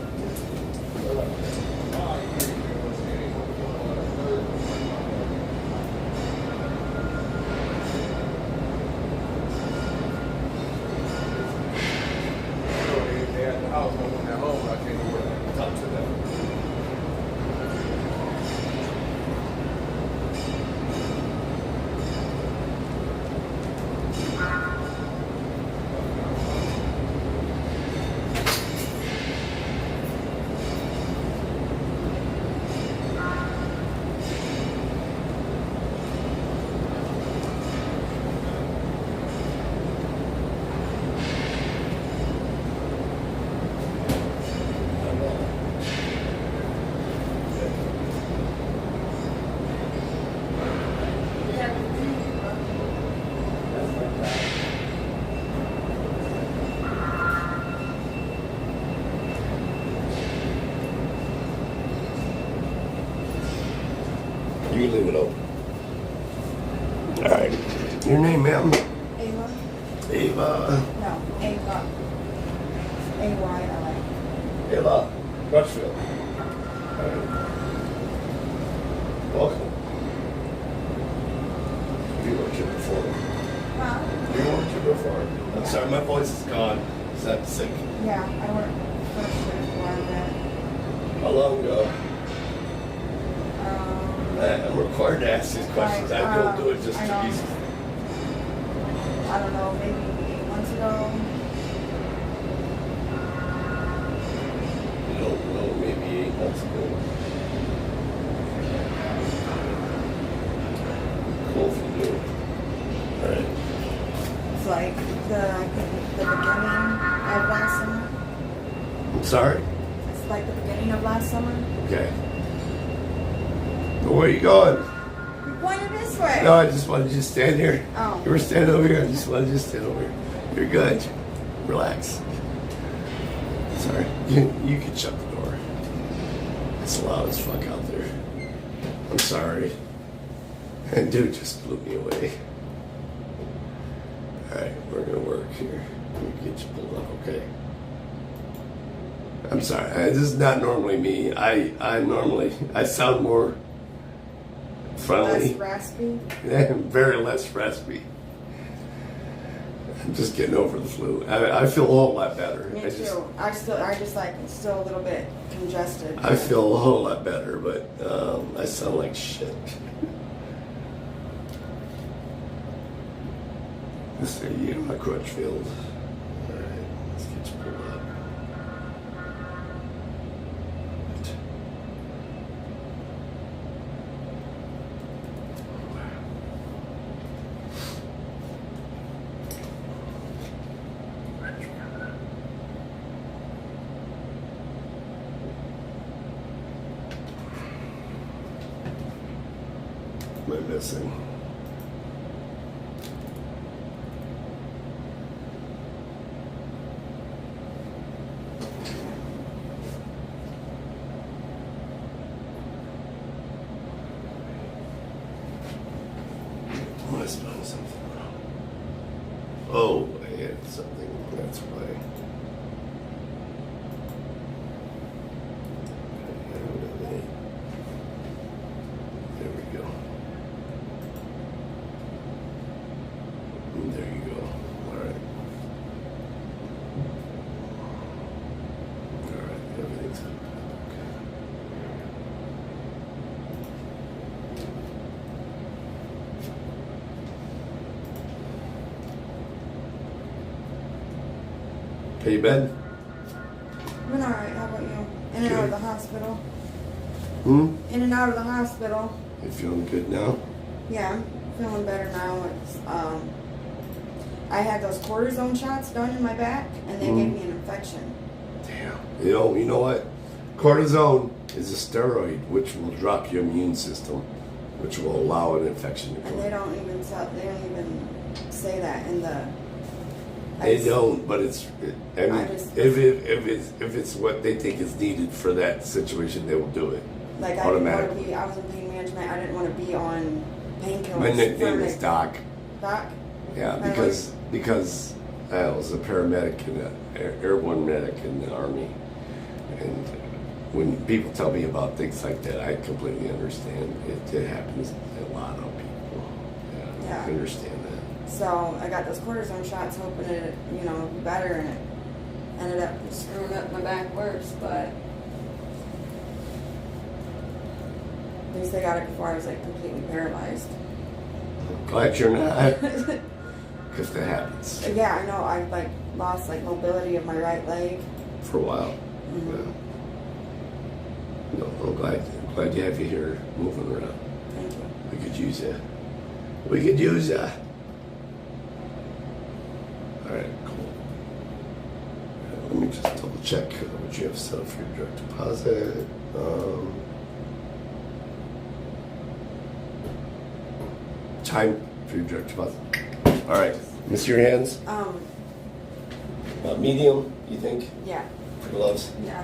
You leave it open. All right. Your name, ma'am? Ava? Ava. No, Ava. A-Y-L-A. Ava. Crutchfield. All right. Welcome. You worked here before. Huh? You worked here before. I'm sorry, my voice is gone. Is that sick? Yeah, I worked first shift where I'm at. How long ago? I'm required to ask these questions. I don't do it just to be. I don't know, maybe 8 months ago. You don't know, maybe 8 months ago. Cool if you do. Alright. It's like the beginning of last summer. I'm sorry? It's like the beginning of last summer. Okay. Where are you going? You're pointing this way. No, I just wanted you to stand here. Oh. You were standing over here. I just wanted you to stand over here. You're good. Relax. Sorry. You can shut the door. It's loud as fuck out there. I'm sorry. And dude just blew me away. Alright, we're gonna work here. Let me get you pulled up, okay? I'm sorry. This is not normally me. I sound more friendly. Less raspy. Yeah, very less raspy. I'm just getting over the flu. I feel a whole lot better. Me too. I just like still a little bit congested. I feel a whole lot better, but I sound like shit. Let's see, you know my Crutchfield. All right, let's get you pulled up. What am I missing? Am I spelling something wrong? Oh, I had something. That's why. There we go. There you go. All right. All right. Everything's good. Okay. How you been? I've been alright, how about you? In and out of the hospital. Hmm? In and out of the hospital. You feeling good now? Yeah, I'm feeling better now. It's I had those cortisone shots done in my back, and they gave me an infection. Damn. You know what? Cortisone is a steroid which will drop your immune system, which will allow an infection to come. And they don't even say that in the. They don't, but it's. I mean, if it's what they think is needed for that situation, they will do it. Like I didn't want to be. I was in pain management. I didn't want to be on painkillers. My nickname is Doc. Doc. Yeah, because I was a paramedic and an airborne medic in the Army, and when people tell me about things like that, I completely understand. It happens to a lot of people. Yeah, I understand that. So I got those cortisone shots, hoping it, be better, and it ended up screwing up my back worse. But at least I got it before I was like completely paralyzed. Glad you're not, because that happens. Yeah, I know. I like lost like mobility of my right leg for a while. Mm-hmm. Yeah. No, I'm glad you have you here moving around. Thank you. We could use you. We could use you. All right, cool. Let me just double check what you have set up for your direct deposit. Time for your direct deposit. All right, miss your hands. Medium, you think? Yeah. For gloves. Yeah.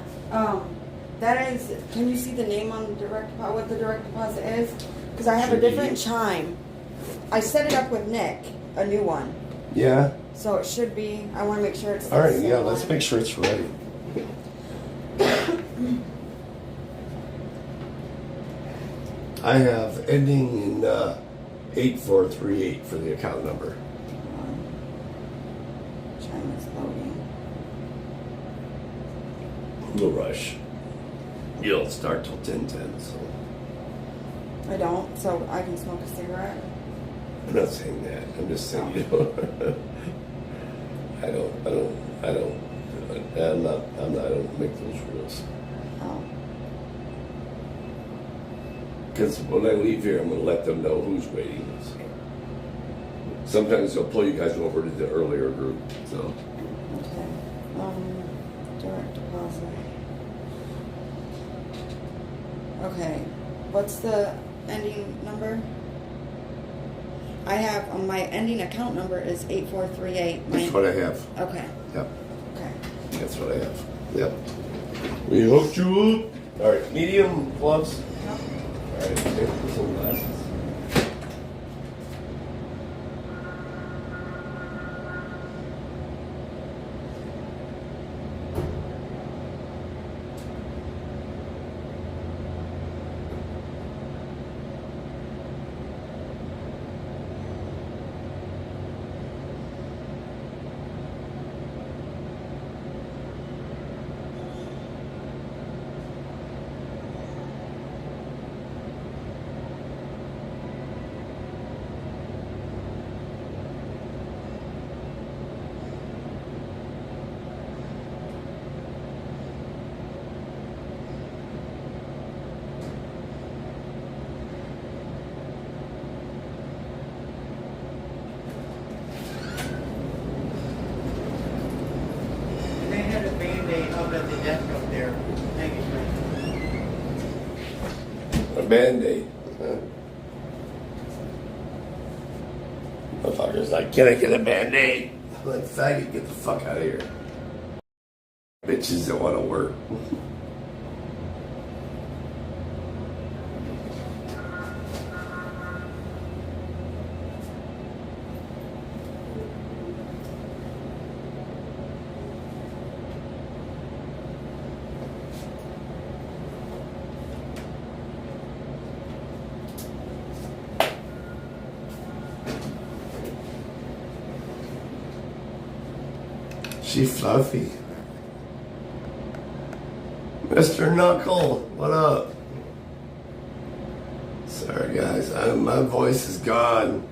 That is. Can you see the name on the direct deposit? What the direct deposit is? Because I have a different chime. I set it up with Nick, a new one. Yeah. So it should be. I want to make sure it's. All right. Yeah. Let's make sure it's ready. I have ending in 8438 for the account number. Chime is loading. No rush. You don't start till 10:10, so. I don't, so I can smoke a cigarette. I'm not saying that. I'm just saying, you know, I don't make those rules. Oh. Because when I leave here, I'm going to let them know who's waiting. So sometimes they'll pull you guys over to the earlier group. So. Okay. Direct deposit. Okay. What's the ending number? I have my ending account number is 8438. That's what I have. Okay. Yep. Okay. That's what I have. Yep. We hooked you up. All right. Medium gloves. Yep. All right. Take some glasses. They had a Band-Aid up at the desk up there. Thank you, sir. A Band-Aid. Motherfucker's like, can I get a Band-Aid? I'm like, faggot, get the fuck out of here. Bitches that want to work. She fluffy. Mr. Knuckle, what up? Sorry guys, my voice is gone.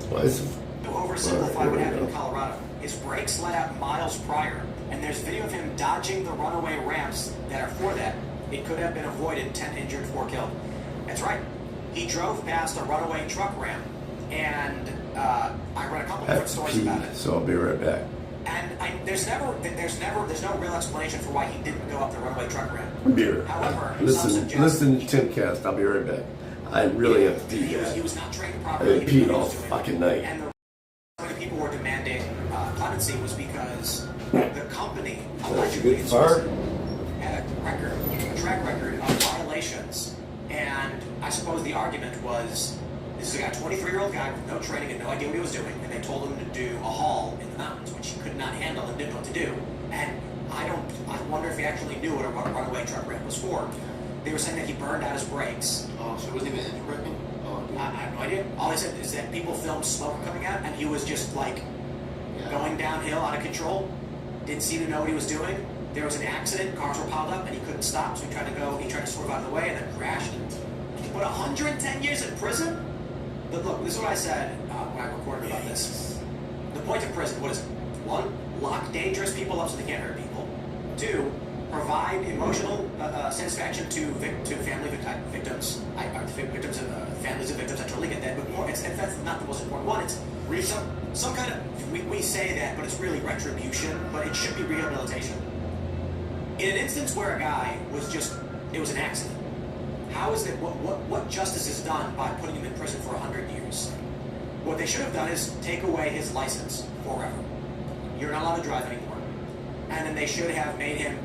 Why is To oversimplify what happened in Colorado, his brakes let out miles prior, and there's video of him dodging the runaway ramps that are for that. It could have been avoided, 10 injured, 4 killed. That's right. He drove past a runaway truck ramp, and I read a couple different stories about it. So I'll be right back. And there's no real explanation for why he didn't go up the runaway truck ramp. Beer. However, Listen to Timcast. I'll be right back. I really have to do that. He was not trained I properly. didn't pee all fucking night. And the reason people were demanding clemency was because the company allegedly had a track record of violations. And I suppose the argument was, this is a 23-year-old guy with no training and no idea what he was doing, and they told him to do a haul in the mountains, which he could not handle and didn't know what to do. And I wonder if he actually knew what a runaway truck ramp was for. They were saying that he burned out his brakes. Oh, so it wasn't even engine braking? Oh, dude. I have no idea. All they said is that people filmed smoke coming out, and he was just like going downhill out of control. Didn't seem to know what he was doing. There was an accident, cars were piled up, and he couldn't stop, so he tried to swerve out of the way and then crashed. But 110 years in prison? But look, this is what I said when I recorded about this. The point of prison, what is it? 1, lock dangerous people up so they can't hurt people. 2, provide emotional satisfaction to family victims. Victims of families of victims. I totally get that, but more. That's not the most important one. It's some kind of. We say that, but it's really retribution. But it should be rehabilitation. In an instance where a guy it was an accident. How is it? What justice is done by putting him in prison for 100 years? What they should have done is take away his license forever. You're not allowed to drive anymore. And then they should have made him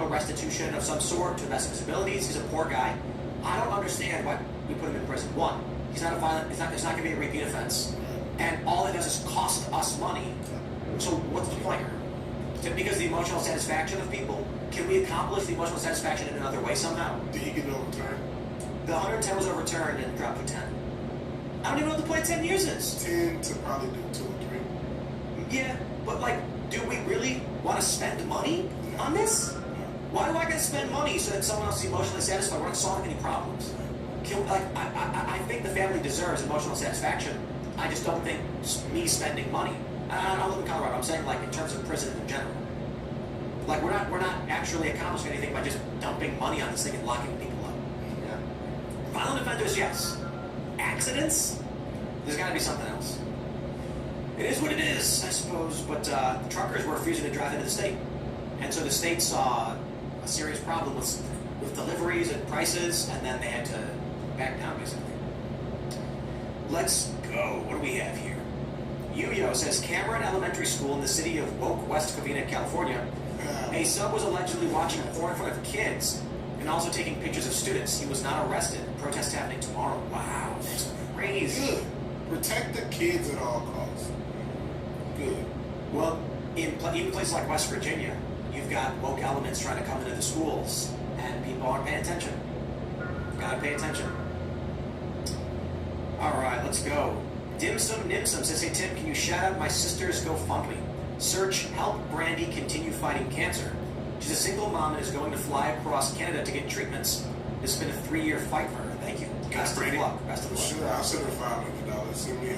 restitution of some sort to the best of his abilities. He's a poor guy. I don't understand why we put him in prison. 1, he's not a violent. It's not going to be a repeat offense, and all it does is cost us money. So what's the point? Because the emotional satisfaction of people. Can we accomplish the emotional satisfaction in another way somehow? Did he get overturned? The 110 was overturned and dropped to 10. I don't even know what the point of 10 years is. 10 to probably do 2 or 3. Yeah, but do we really want to spend money on this? Why do I got to spend money so that someone else is emotionally satisfied? We're not solving any problems. I think the family deserves emotional satisfaction. I just don't think me spending money. I don't live in Colorado. I'm saying in terms of prison in general. We're not actually accomplishing anything by just dumping money on this thing and locking people up. Yeah. Violent offenders, yes. Accidents? There's got to be something else. It is what it is, I suppose. But the truckers were refusing to drive into the state, and so the state saw a serious problem with deliveries and prices, and then they had to back down basically. Let's go. What do we have here? Yuyo says Cameron Elementary School in the city of Woke, West Covina, California. A sub was allegedly watching porn in front of kids and also taking pictures of students. He was not arrested. Protest happening tomorrow. Wow, that's crazy. Good. Protect the kids at all costs. Good. Well, even places like West Virginia, you've got woke elements trying to come into the schools, and people aren't paying attention. Gotta pay attention. All right, let's go. Dimsum Nimsum says, hey Tim, can you shout out my sister's GoFundMe? Search Help Brandy Continue Fighting Cancer. She's a single mom and is going to fly across Canada to get treatments. This has been a 3-year fight for her. Thank you. Best of luck. Best of luck. Sure, I'll send her $500. Send me her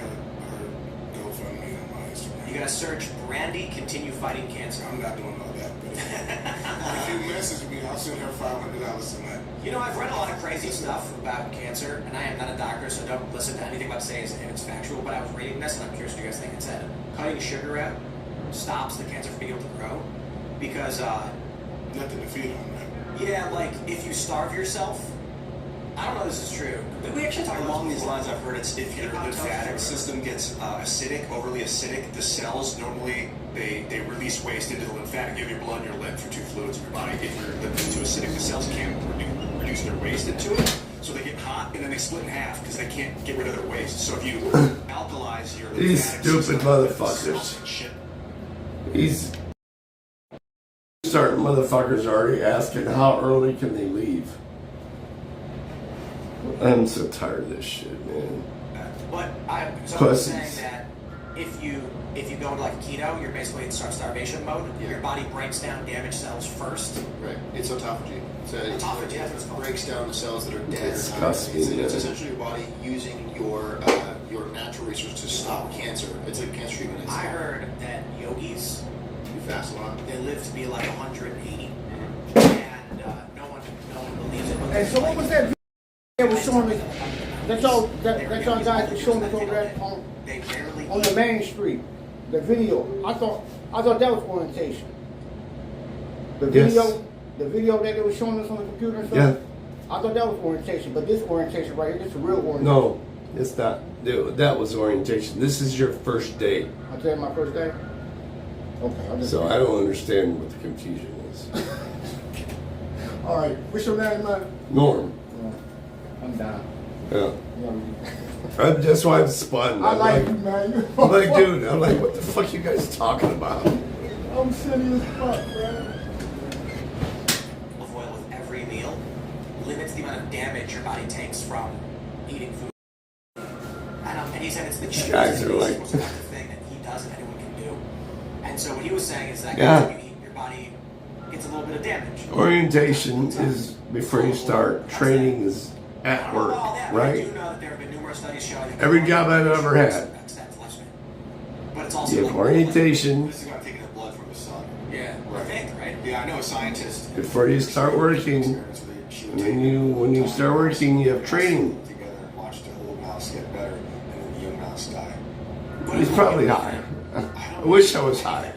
GoFundMe on my Instagram. You gotta search Brandy Continue Fighting Cancer. I'm not doing all that, but if you message me, I'll send her $500 in that. You know, I've read a lot of crazy stuff about cancer, and I am not a doctor, so don't listen to anything I'm about to say if it's factual, but I was reading this, and I'm curious what you guys think. It said cutting sugar out stops the cancer from being able to grow, because, nothing to feed on, right? Yeah, if you starve yourself, I don't know if this is true. Did we actually talk Along about these lines, I've heard it's if your lymphatic system gets overly acidic, the cells normally they release waste into the lymphatic. You have your blood and your lymph, your 2 fluids in your body. If your lymph is too acidic, the cells can't reduce their waste into it, so they get hot and then they split in half because they can't get rid of their waste. So if you alkalize your lymphatic These stupid system, motherfuckers. shit. These starting motherfuckers are already asking how early can they leave. I'm so tired of this shit, man. But I'm Pussies. saying that if you go into keto, you're basically in starvation mode. Yeah. Your body breaks down damaged cells first. Right. It's autophagy. Autophagy, that's what it's called. Breaks down the cells that are dead. Disgusting. It's essentially your body using your your natural research to stop cancer. It's a cancer treatment. I heard that yogis, You fast a lot. they live to be like 180, and no one believes it. And so what was that video that was showing us? That y'all guys were showing us over there They barely on the main street. The video. I thought that was orientation. The video that they were showing us on the computer and stuff. Yeah. I thought that was orientation, but this orientation right here, this is real orientation. No, it's not. Dude, that was orientation. This is your first day. I tell you my first day. Okay. I'll just So I don't understand what the confusion is. All right. What's your name, man? Norm. I'm down. Yeah. That's why I'm spun. I like you, man. I'm like, dude, I'm like, what the fuck you guys talking about? I'm silly as fuck, man. olive oil with every meal limits the amount of damage your body takes from eating food. And he said it's the cheapest guys are like- most effective thing that he does and anyone can do. And so what he was saying is that Yeah. when you eat, your body gets a little bit of damage. Orientation is before you start. Training is I at don't know work, about all that, but I do right? know that there have been numerous studies showing that Every job I've ever had. extends lifespan. But it's also You have orientation This is about taking the blood from the sun. Yeah, I think, right? Yeah, I know a scientist. before you start working. And then when you start working, you have training. Together and watch the old mouse get better and then the young mouse die. He's probably high. I wish I was high.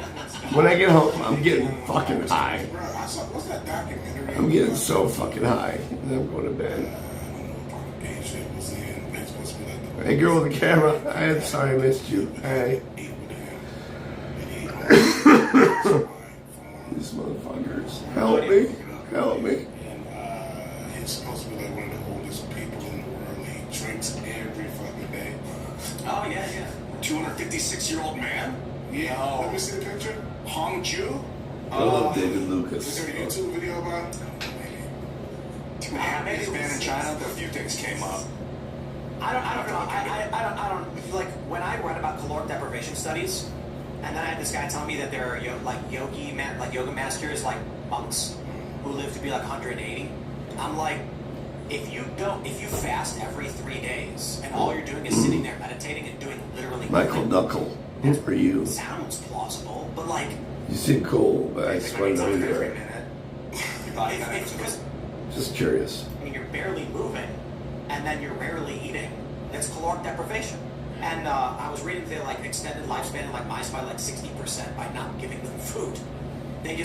When I get home, I'm getting fucking high. Bro, I saw, what's that documentary? I'm getting so fucking high. And I'm going to bed. Gay shit was in. It's supposed to be like the Hey, girl with the camera. I'm sorry I missed you. Hey. ate with him. And he These motherfuckers. Help me. Help me. and he's supposed to be like one of the oldest people in the world. He drinks every fucking day. Oh, yeah, yeah. 256-year-old man? Yeah. No. Let me see the picture. Hong Ju? I love David Is Lucas. there a YouTube video about it? This man in China, a few things came up. I don't know. I don't like when I read about caloric deprivation studies, and then I had this guy tell me that there are yoga masters, like monks, who live to be like 180. I'm like, if you fast every 3 days and all you're doing is sitting there meditating and doing literally Michael Knuckle. Who are you? sounds plausible, but like You seem cool, but I just want to know who you Every are. minute. Your body kind it's because Just curious. I mean, you're barely moving, and then you're rarely eating. It's caloric deprivation. And I was reading they like extended lifespan of like mice by like 60% by not giving them food. They go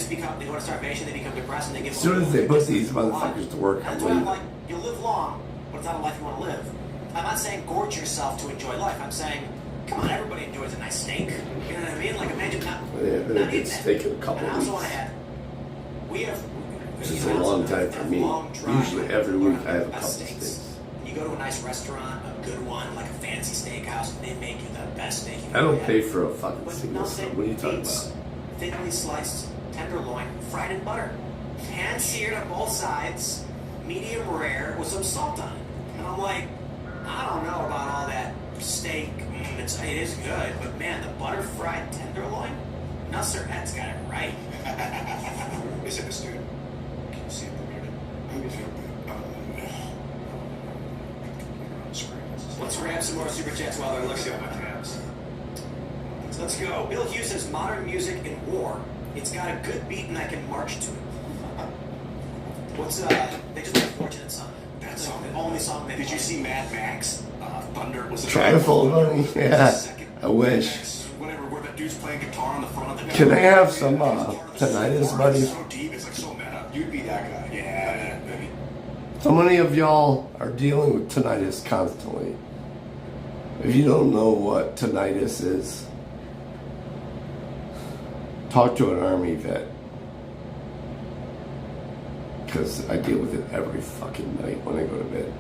to starvation, they become depressed, and they give As soon them as they food, put just these to live. motherfuckers to work, And I'm that's why I'm leaving. like, you live long, but it's not a life you want to live. I'm not saying gorge yourself to enjoy life. I'm saying, come on, everybody enjoys a nice steak. You know what I mean? Like imagine not, Yeah, but not it eating gets that. taken a couple And I also want weeks. to add, we have. This is a long time for me. Usually every week I have a couple steaks. You go to a nice restaurant, a good one, like a fancy steakhouse, and they make you the best steak you've I don't ever pay had. for a fucking With single nothing stuff. What are you talking beats about? thinly sliced tenderloin, fried in butter, hand seared on both sides, medium rare with some salt on it. And I'm like, I don't know about all that steak. It is good, but man, the butter fried tenderloin, Nusser Ed's got it right. Listen, this dude. Can you see it Let's grab some more super chats while they're looking at my tabs. So let's go. Bill Hughes says modern music in war. It's got a good beat and I can march to it. What's they just made Fortunate Son. That's the only song they Did you see Mad Max? Thunder was Try to fold money? Yeah, I wish. Whatever, where that dude's playing guitar on the front of the Can I have some tinnitus, buddy? It's so deep, it's like so meta. You'd be that guy. Yeah, maybe. So many of y'all are dealing with tinnitus constantly. If you don't know what tinnitus is, talk to an Army vet. Because I deal with it every fucking night when I go to bed.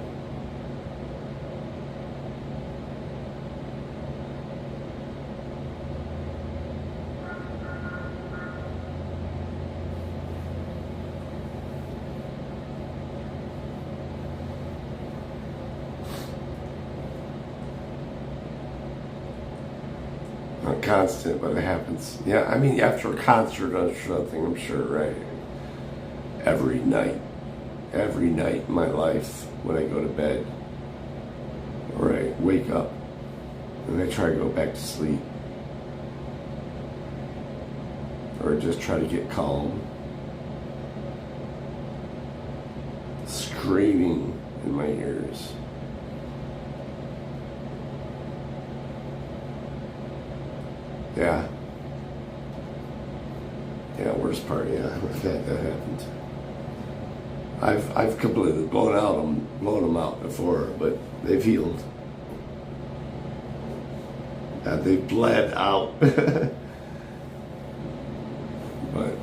Not constant, but it happens. Yeah, I mean, after a concert or something, I'm sure, right? Every night in my life when I go to bed or I wake up, and I try to go back to sleep. Or just try to get calm. Screaming in my ears. Yeah. Yeah, worst part, yeah, that happened. I've completely blown them out before, but they've healed. They've bled out. But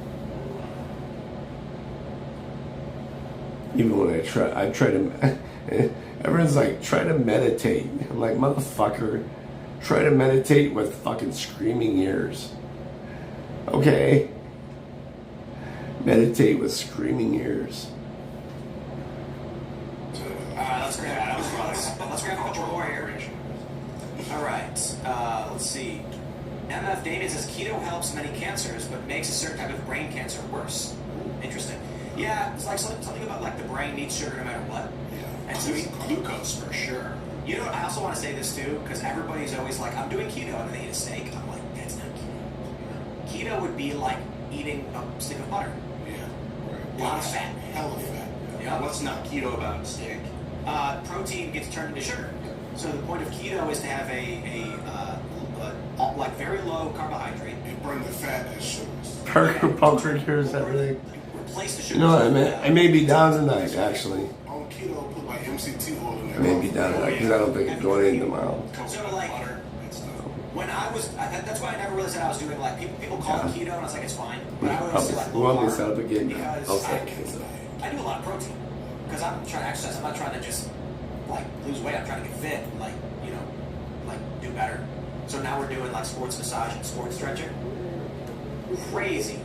even when I try to, everyone's like, try to meditate. I'm like, motherfucker, try to meditate with fucking screaming ears. Okay. Meditate with screaming ears. Let's grab a couple more here. All right. Let's see. MF Damien says keto helps many cancers, but makes a certain type of brain cancer worse. Interesting. Yeah, it's like something about like the brain needs sugar no matter what. Yeah. And so Glucose for sure. you know, I also want to say this too, because everybody's always like, I'm doing keto and they eat a steak. I'm like, that's not keto. Keto would be like eating a stick of butter. Yeah. A lot of fat. Hell of fat. Yeah. What's not keto about a steak? Protein gets turned into sugar. So the point of keto is to have like very low carbohydrate. You burn the fat as sugars. Parker punctures everything. Replace the sugar. You know what, I may be down tonight, actually. On keto, put like MCT oil in there. I may be down tonight, because I don't think I'm going in tomorrow. So like, when I was, that's why I never really said I was doing like, people call it keto and I was like, it's fine. But I would always say like You low want me to carb set up again? because I'll set up. I do a lot of protein. Because I'm trying to exercise, I'm not trying to just like lose weight, I'm trying to get fit and like, you know, like do better. So now we're doing like sports massage and sports stretching. Crazy.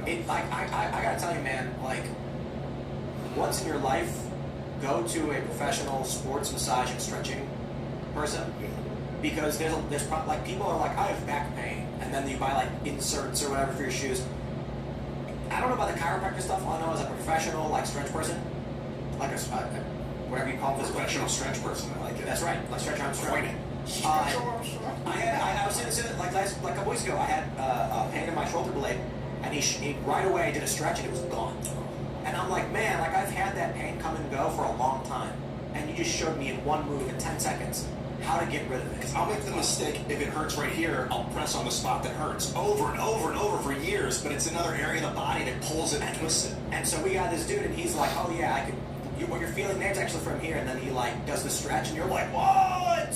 It like I gotta tell you, man, like once in your life, go to a professional sports massage and stretching person, because there's probably like people are like, I have back pain, and then you buy like inserts or whatever for your shoes. I don't know about the chiropractor stuff. All I know is like a professional like stretch person, like a whatever you call this Professional stretch person. I like it. That's right, like stretch arm stretch. Point I was saying this like a couple weeks ago. I had a pain in my shoulder blade, and he right away did a stretch and it was gone. And I'm like, man, like I've had that pain come and go for a long time, and you just showed me in one move in 10 seconds how to get rid of it. I'll make the mistake, if it hurts right here, I'll press on the spot that hurts over and over and over for years, but it's another area of the body that pulls it and twists it. And so we got this dude, and he's like, oh yeah, I could. What you're feeling there is actually from here, and then he like does the stretch, and you're like, what?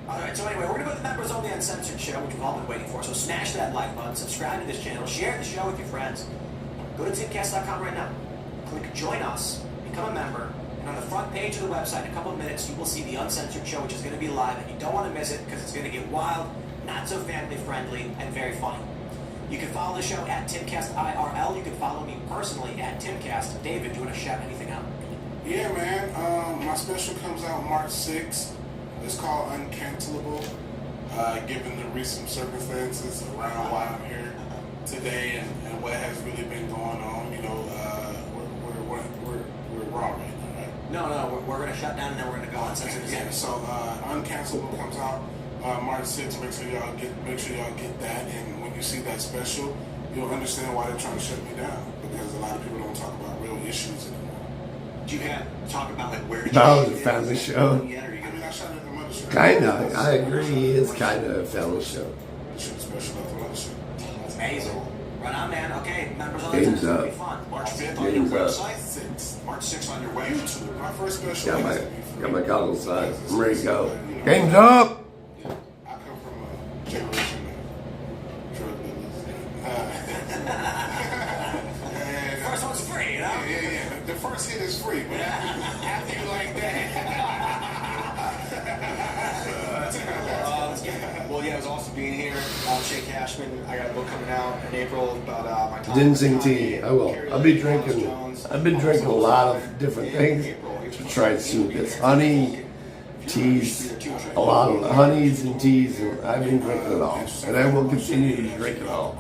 All right, so anyway, we're gonna go to the members only uncensored show, which we've all been waiting for. So smash that like button, subscribe to this channel, share the show with your friends. Go to timcast.com right now. Click join us, become a member, and on the front page of the website in a couple of minutes, you will see the uncensored show, which is going to be live, and you don't want to miss it because it's going to get wild, not so family friendly, and very funny. You can follow the show at TimCastIRL. You can follow me personally at TimCast. David, do you want to shout anything out? Yeah, man. My special comes out March 6th. It's called Uncancelable. Given the recent circumstances around why I'm here today and what has really been going on, you know, we're raw right now, right? No, we're going to shut down and then we're going to go uncensored again. Yeah, so Uncancelable comes out March 6th. Make sure y'all get that, and when you see that special, you'll understand why they're trying to shut me down, because a lot of people don't talk about real issues anymore. Do you talk about like where That was a family show. I mean, I shot it at the mother show. Kinda, I agree. He is kind of a family show. Shoot special at the mother show. Amazing. Right on, man. Okay, members only. Game's It's going to up. be fun. March 5th on your Game's up. website? March 6th on your website? My first special. Got my goggles on. I'm ready to go. Game's up! I come from a generation of drug dealers. First one's free, you know? Yeah. The first hit is free, but after you like that. Well, yeah, it was awesome being here. I'm Shea Cashman. I got a book coming out in April about my time. Ginseng tea. I will. I've been drinking a lot of different things to try to soothe this. Honey, teas, a lot of honeys and teas, and I've been drinking it all. And I will continue to drink it all.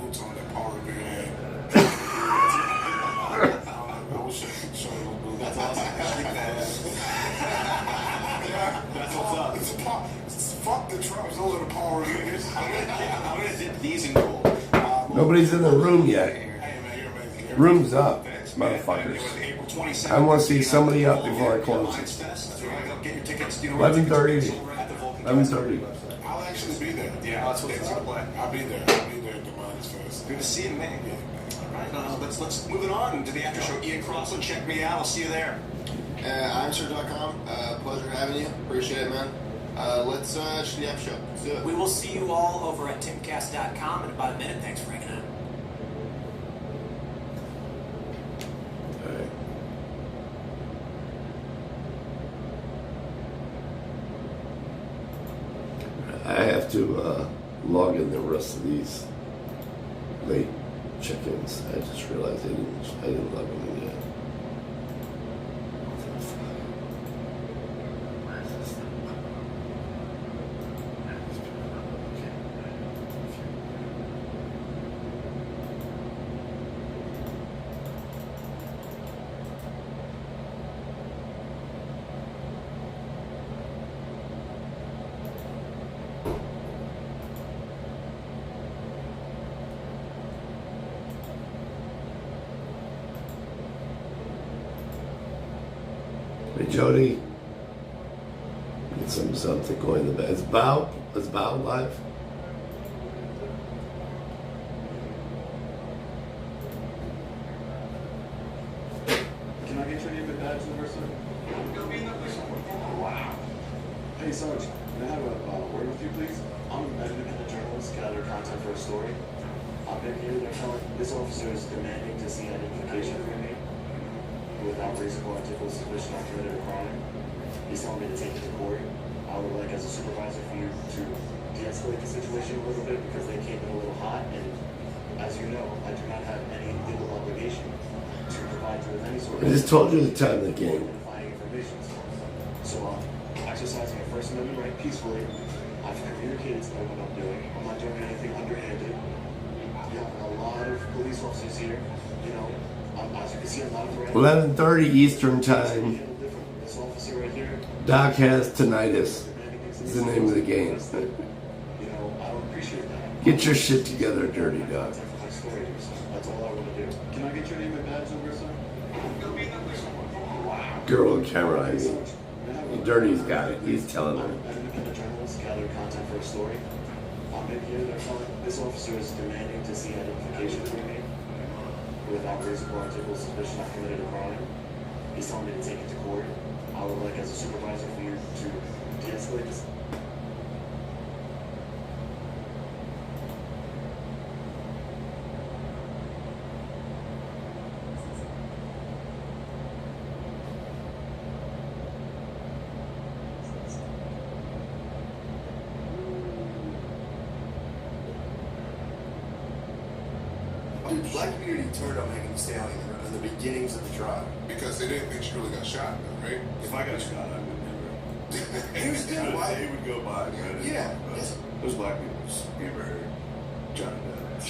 That's awesome. That's what's up. Fuck the Trumps. Those are the I'm gonna dip these in gold. Nobody's in the room yet. Room's up, motherfuckers. I want to see somebody up before I close it. 11:30. 11:30. I'll actually be there. Yeah, that's what's gonna play. I'll be there. I'll be there at the Minds Fest. Good to see you, man. All right, let's move it on to the after show. Ian Crossland, check me out. I'll see you there. I'mSir.com. Pleasure having you. Appreciate it, man. Let's shoot the after show. Let's do it. We will see you all over at timcast.com in about a minute. Thanks for hanging out. I have to log in the rest of these late check-ins. I just realized I didn't log them in yet. Hey Jody, get something going in the bed. Is Bow live? Can I get your name and badge number, sir? Wow. Hey, Sarge, can I have a word with you, please? I'm an independent journalist, gather content for a story. I've been here, they're telling this officer is demanding to see identification from me without reasonable article suspicion I committed a crime. He's telling me to take it to court. I would like, as a supervisor, for you to de-escalate the situation a little bit because they came in a little hot, and as you know, I do not have any legal obligation to provide you with any sort of... I just told you the time of the game. ...identifying information. So exercising a First Amendment right peacefully, I've communicated to them what I'm doing. I'm not doing anything underhanded. You have a lot of police officers here, you know. As you can see, I'm not a threat. 11:30 Eastern Time. This officer right here, Doc has tinnitus. Is the name of the game. you know, I don't appreciate that. Get your shit together, dirty dog. That's all I want to do. Can I get your name and badge number, sir? Girl on camera, I mean. Dirty's got it. He's telling her. I'm an independent journalist, gather content for a story. I'm in here, they're telling this officer is demanding to see identification from me without reasonable article suspicion I committed a crime. He's telling me to take it to court. I would like, as a supervisor, for you to de-escalate this. Dude, black community turned on Megan Thee Stallion in the beginnings of the trial. Because they didn't think she really got shot, though, right? If I got shot, I would never. Here's the thing, why? They would go by. Right? Yeah. Those black people just never heard Johnny Depp.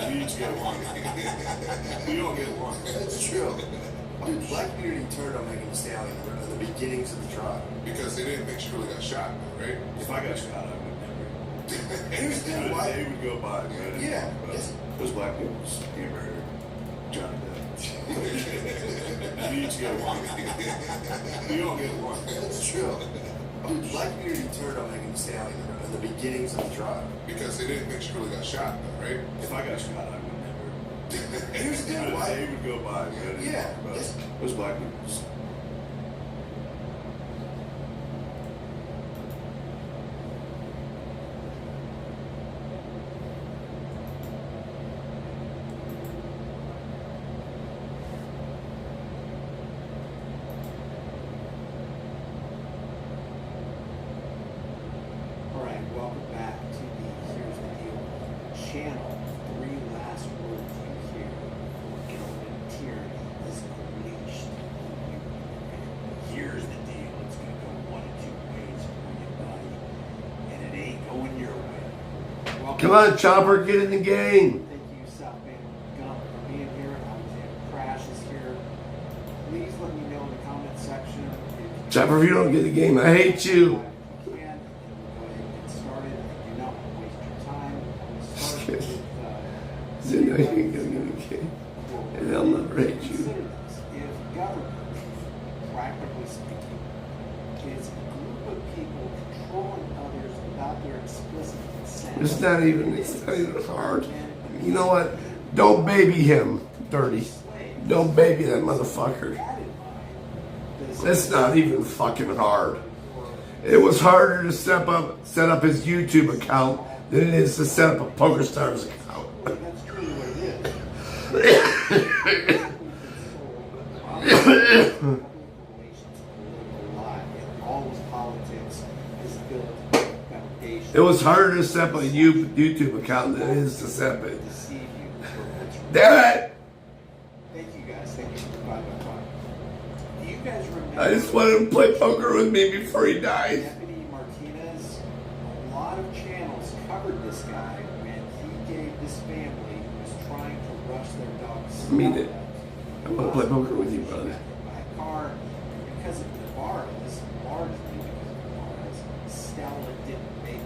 We each get one. We all get one. That's true. Dude, black community turned on Megan Thee Stallion in the beginnings of the trial. Because they didn't think she really got shot, though, right? If I got shot, I would never. Here's the thing, why? They would go by. Right? Yeah. Those black people just never heard Johnny Depp. We each get one. We all get one. That's true. Dude, black community turned on Megan Thee Stallion in the beginnings of the trial. Because they didn't think she really got shot, though, right? If I got shot, I would never. Here's the thing, why? They would go by. Right? Yeah. Those black people just... Alright, welcome back to the Here's the Deal channel. 3 last words you hear. Government tyranny is unleashed. Here's the deal. It's going to go one of two ways for you, buddy. And it ain't going your way. Welcome. Come on, Chopper, get in the game. Thank you, South Bend Gump, for being here. Alexander Crash is here. Please let me know in the comment section. Chopper, if you don't get the game, I hate you. If you can, go ahead and You know you ain't gonna get a kid. And they'll never hate you. If government, practically speaking, is a group of people controlling others without their explicit consent. It's not even hard. You know what? Don't baby him, dirty. Don't baby that motherfucker. That's not even fucking hard. It was harder to set up his YouTube account than it is to set up a PokerStars account. That's truly what it is. It was harder to set up a YouTube account than it is to set up it. Damn it! Thank you guys. Thank you for 5 by 5. Do you guys remember? I just wanted him to play poker with me before he died. Deputy Martinez, a lot of channels covered this guy when he gave this family who was trying to rush their dog's Mean it. I want to play poker with you, brother. by a car because of Navarro's, largely because of Navarro's, Stella didn't make it.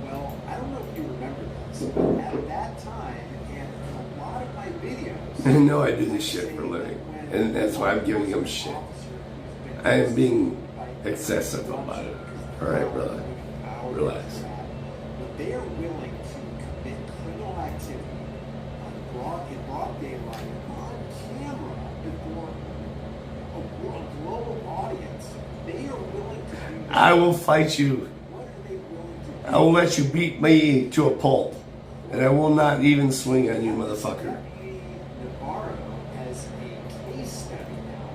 Well, I don't know if you remember this, but at that time, and a lot of my videos, I know I do this shit for a living, and that's why I'm giving him shit. I am being excessive about it. Alright, brother. Relax. but they are willing to commit criminal activity in broad daylight on camera before a global audience. They are willing to do that. I will fight you. What are they willing to do? I will let you beat me to a pulp. And I will not even swing on you, motherfucker. Navarro as a case study now,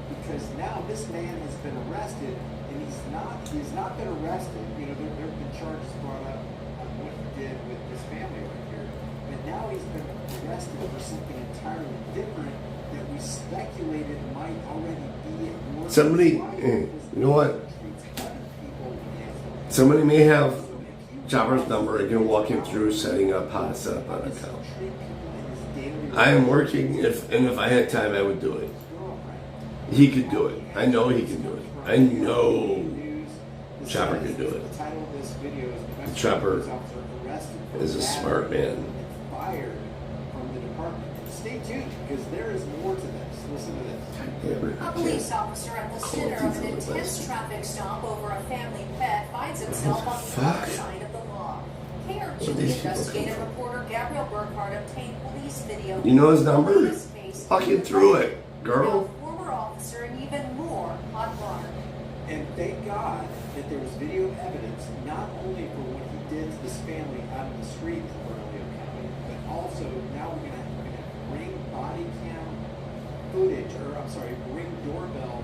because now this man has been arrested, and he's not been arrested. You know, there have been charges brought up on what he did with this family right here, but now he's been arrested for something entirely different that we speculated might already be at work. Somebody, you know what? Somebody may have Chopper's number and can walk him through setting up how to set up an account. I am working, if I had time, I would do it. He could do it. I know he can do it. I know Chopper can do it. Chopper is a smart man. Fired from the department. Stay tuned, because there is more to this. Listen to this. A police officer at the center of an intense traffic stop over a family pet finds himself on the other side of the law. KRG investigative reporter Gabriel Burkhardt obtained police video. You know his number? Fucking through it, girl. Former officer and even more hot water. And thank God that there was video evidence not only for what he did to this family out in the street in Bernalillo County, but also now we're gonna ring body cam footage, ring doorbell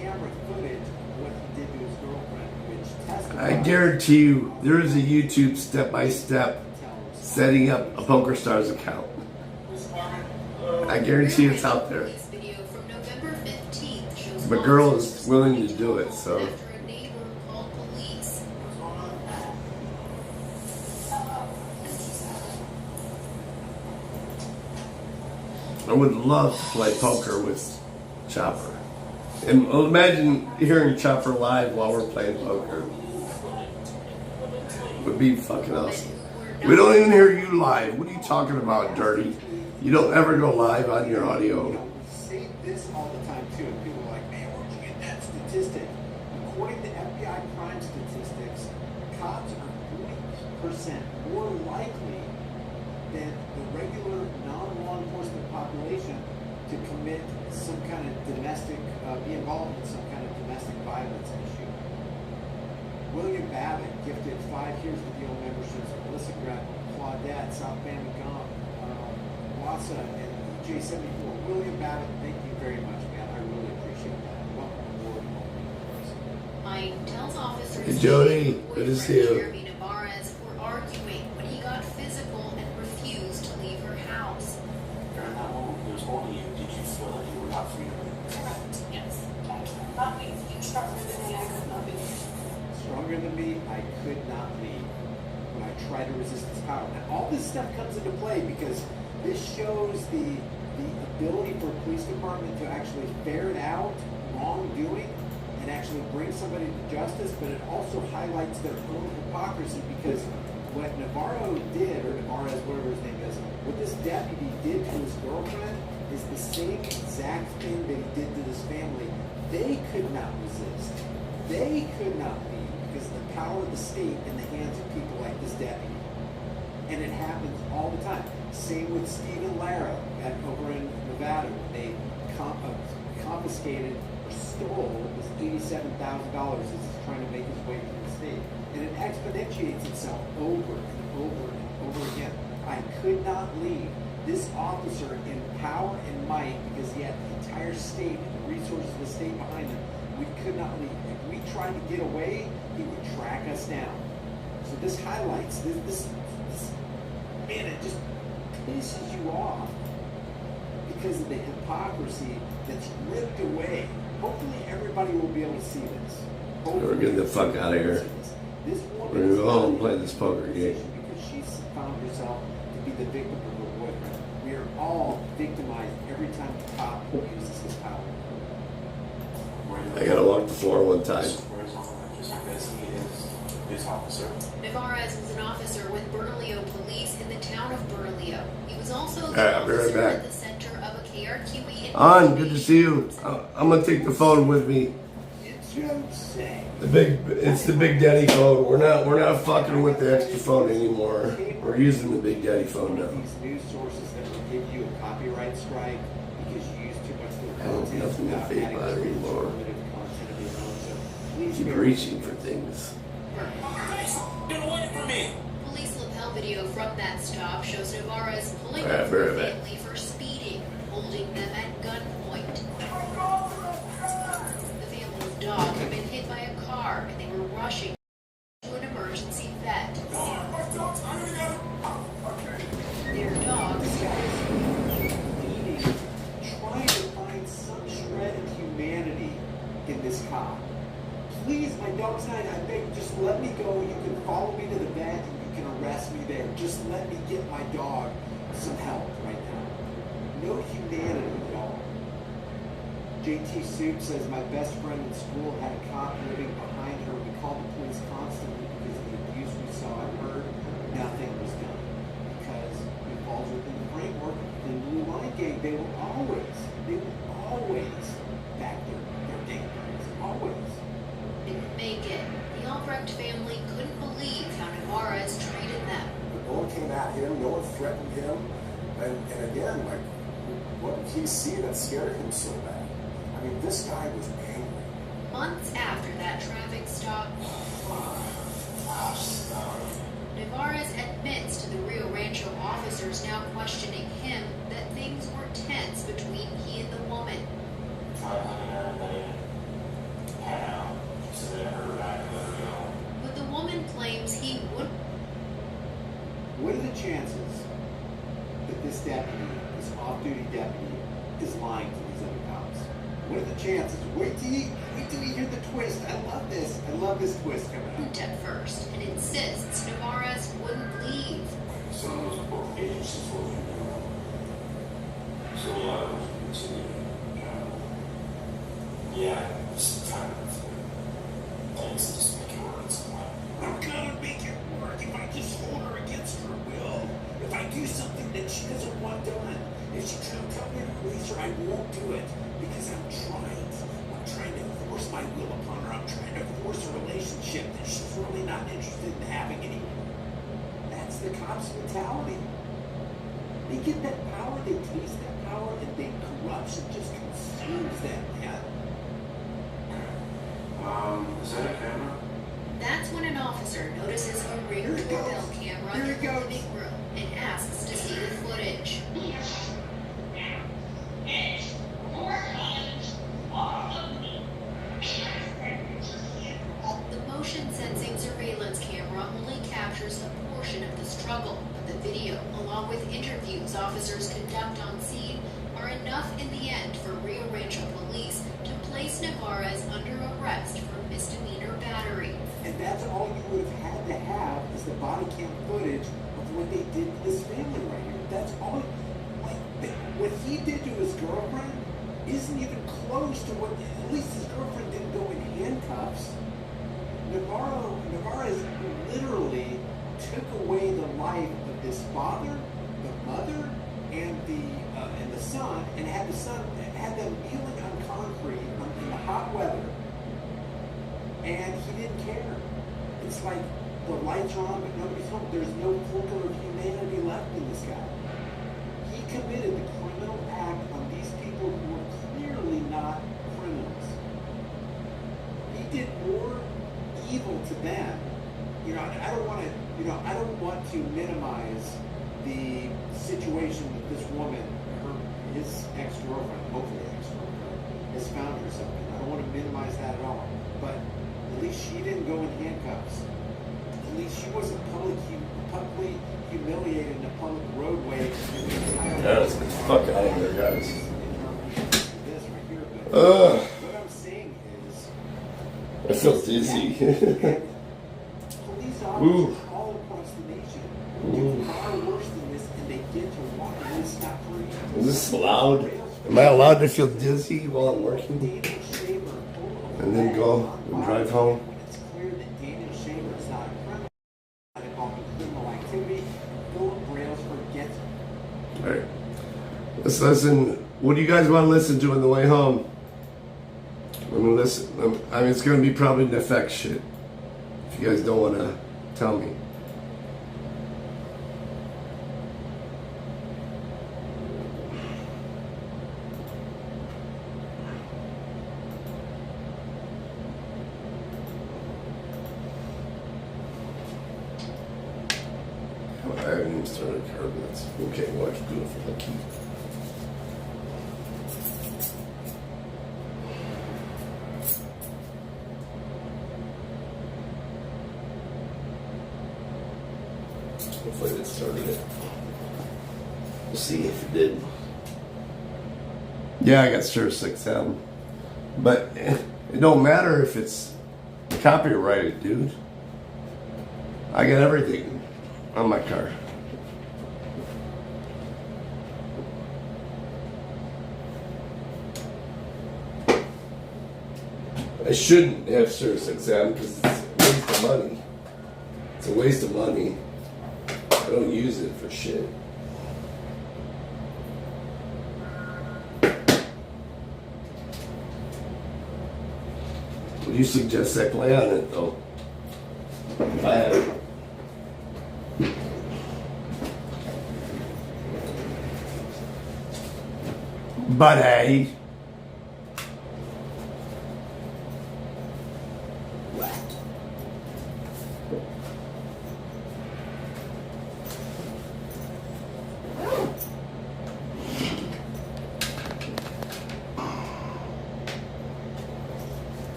camera footage of what he did to his girlfriend, which testifies. I guarantee you, there is a YouTube step-by-step setting up a PokerStars account. I guarantee it's out there. But girl is willing to do it, so. I would love to play poker with Chopper. And imagine hearing Chopper live while we're playing poker. It would be fucking awesome. We don't even hear you live. What are you talking about, dirty? You don't ever go live on your audio. Say this all the time too. People are like, man, where'd you get that statistic? According to FBI crime statistics, cops are 40% more likely than the regular non-law enforcement population to commit some kind of domestic, be involved in some kind of domestic violence issue. William Babbitt gifted 5 years of deal memberships to Melissa Grab, Claudette, South Family Gump, Wassa, and J74. William Babbitt, thank you very much, man. I really appreciate that. Welcome aboard. Mike tells officers Hey, Jody, good to see you. Jeremy Navarez were arguing when he got physical and refused to leave her house. During that moment, he was holding you. Did you feel like you were not free to move? Correct. Yes. Not me. You stronger than me. I could not be. Stronger than me, I could not leave when I tried to resist his power. Now, all this stuff comes into play because this shows the ability for a police department to actually ferret out wrongdoing and actually bring somebody to justice, but it also highlights their own hypocrisy because what Navarro did, or Navarez, whatever his name is, what this deputy did to his girlfriend is the same exact thing that he did to this family. They could not resist. They could not leave because of the power of the state in the hands of people like this deputy. And it happens all the time. Same with Stephen Lara over in Nevada when they confiscated or stole this $87,000 as he's trying to make his way to the state. And it exponentiates itself over and over and over again. I could not leave. This officer in power and might, because he had the entire state and the resources of the state behind him, we could not leave. If we tried to get away, he would track us down. So this highlights, this man, it just pisses you off because of the hypocrisy that's ripped away. Hopefully everybody will be able to see this. We're getting the fuck out of here. This woman We're gonna go home and play this poker game. because she's found herself to be the victim of her boyfriend. We are all victimized every time the cop uses his power. I gotta walk the floor one time. Navarez was an officer with Bernalillo Police in the town of Bernalillo. He was also All the right, I'll be right officer back. at the center of a KRQE. On, good to see you. I'm gonna take the phone with me. It's insane. It's the Big Daddy phone. We're not fucking with the extra phone anymore. We're using the Big Daddy phone now. These news sources that will give you a copyright strike because you use too much of their I don't content nothing to without fake adding by the anymore. informative content of your own. So please Keep bear reaching for things. Get away from me! Police lapel video from that stop shows Navarez pulling All right, over very the bad. family for speeding, holding them at gunpoint. The family's dog had been hit by a car and they were rushing to an emergency vet. Their dog started bleeding, trying to find some shred of humanity in this cop. Please, my dog's not, I beg, just let me go. You can follow me to the vet and you can arrest me there. Just let me get my dog some help right now. No humanity at all. JT Soup says, my best friend in school had a cop living behind her. We called the police constantly because of the abuse we saw and heard. Nothing was done because it falls within the framework of the Blue Line Gang. They will always back their gangbangers. Always. They would make it. The Albrecht family couldn't believe how Navarez treated them. No one came at him, no one threatened him. And again, like, what did he see that scared him so bad? I mean, this guy was angry. Months after that traffic stop, Navarez admits to the Rio Rancho officers now questioning him that things were tense between he and the woman. But the woman claims he would. What are the chances that this deputy, this off-duty deputy, is lying to these other cops? What are the chances? Wait till you hear the twist. I love this. I love this twist coming up. At first, and insists Navarez wouldn't leave. I'm gonna make it work if I just hold her against her will. If I do something that she doesn't want done. If she tries to tell me to release her, I won't do it. Because I'm trying to force my will upon her. I'm trying to force a relationship that she's really not interested in having anymore. That's the cops' mentality. They get that power, they taste that power, and they corruption just consumes them, man. Is that a camera? That's when an officer notices a ring doorbell camera in the living room and asks to see the footage. The motion sensing surveillance camera only captures a portion of the struggle, but the video, along with interviews officers conduct on scene, are enough in the end for Rio Rancho police to place Navarez under arrest for misdemeanor battery. And that's all you would have had to have is the body cam footage of what they did to this family right here. That's all. Like, what he did to his girlfriend isn't even close to what, at least his girlfriend didn't go in handcuffs. Navarez literally took away father, the mother, and the son, and had them kneeling on concrete in the hot weather, and he didn't care. It's like the lights are on, but nobody's home. There's no flicker of humanity left in this guy. He committed the criminal act on these people who were clearly not criminals. He did more evil to them. You know, I don't want to minimize the situation that this woman, his ex-girlfriend, hopefully ex-girlfriend, has found herself in. I don't want to minimize that at all. But at least she didn't go in handcuffs. At least she wasn't publicly humiliated in a public roadway. Yeah, let's get the fuck out of here, guys. What I'm saying is, I feel dizzy. police officers all across the nation do far worse than this, and they get to walk away scot-free. Is this loud? Am I allowed to feel dizzy while I'm working? And then go and drive home? It's clear that Daniel Shaver is not a criminal activity. Philip Brailsford gets it. Alright. Let's listen. What do you guys want to listen to on the way home? Let me listen. I mean, it's going to be probably NEFFEX shit. If you guys don't want to tell me. I haven't even started a car, but that's okay. We'll have to do it for the key. Hopefully it started it. We'll see if it did. Yeah, I got Sirius XM. But it don't matter if it's copyrighted, dude. I got everything on my car. I shouldn't have Sirius XM because it's a waste of money. It's a waste of money. I don't use it for shit. What do you suggest I play on it though? I have. Buddy.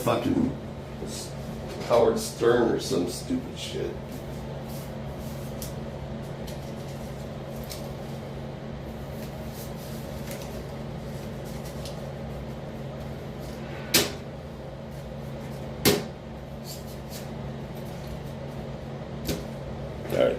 Fucking Howard Stern or some stupid shit. All right.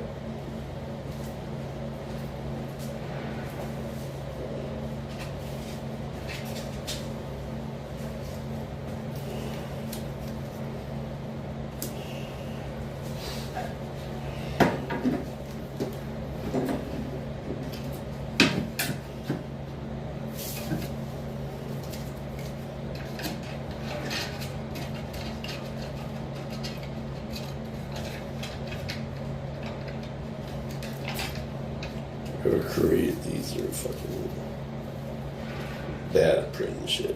Whoever created these are fucking bad at printing shit.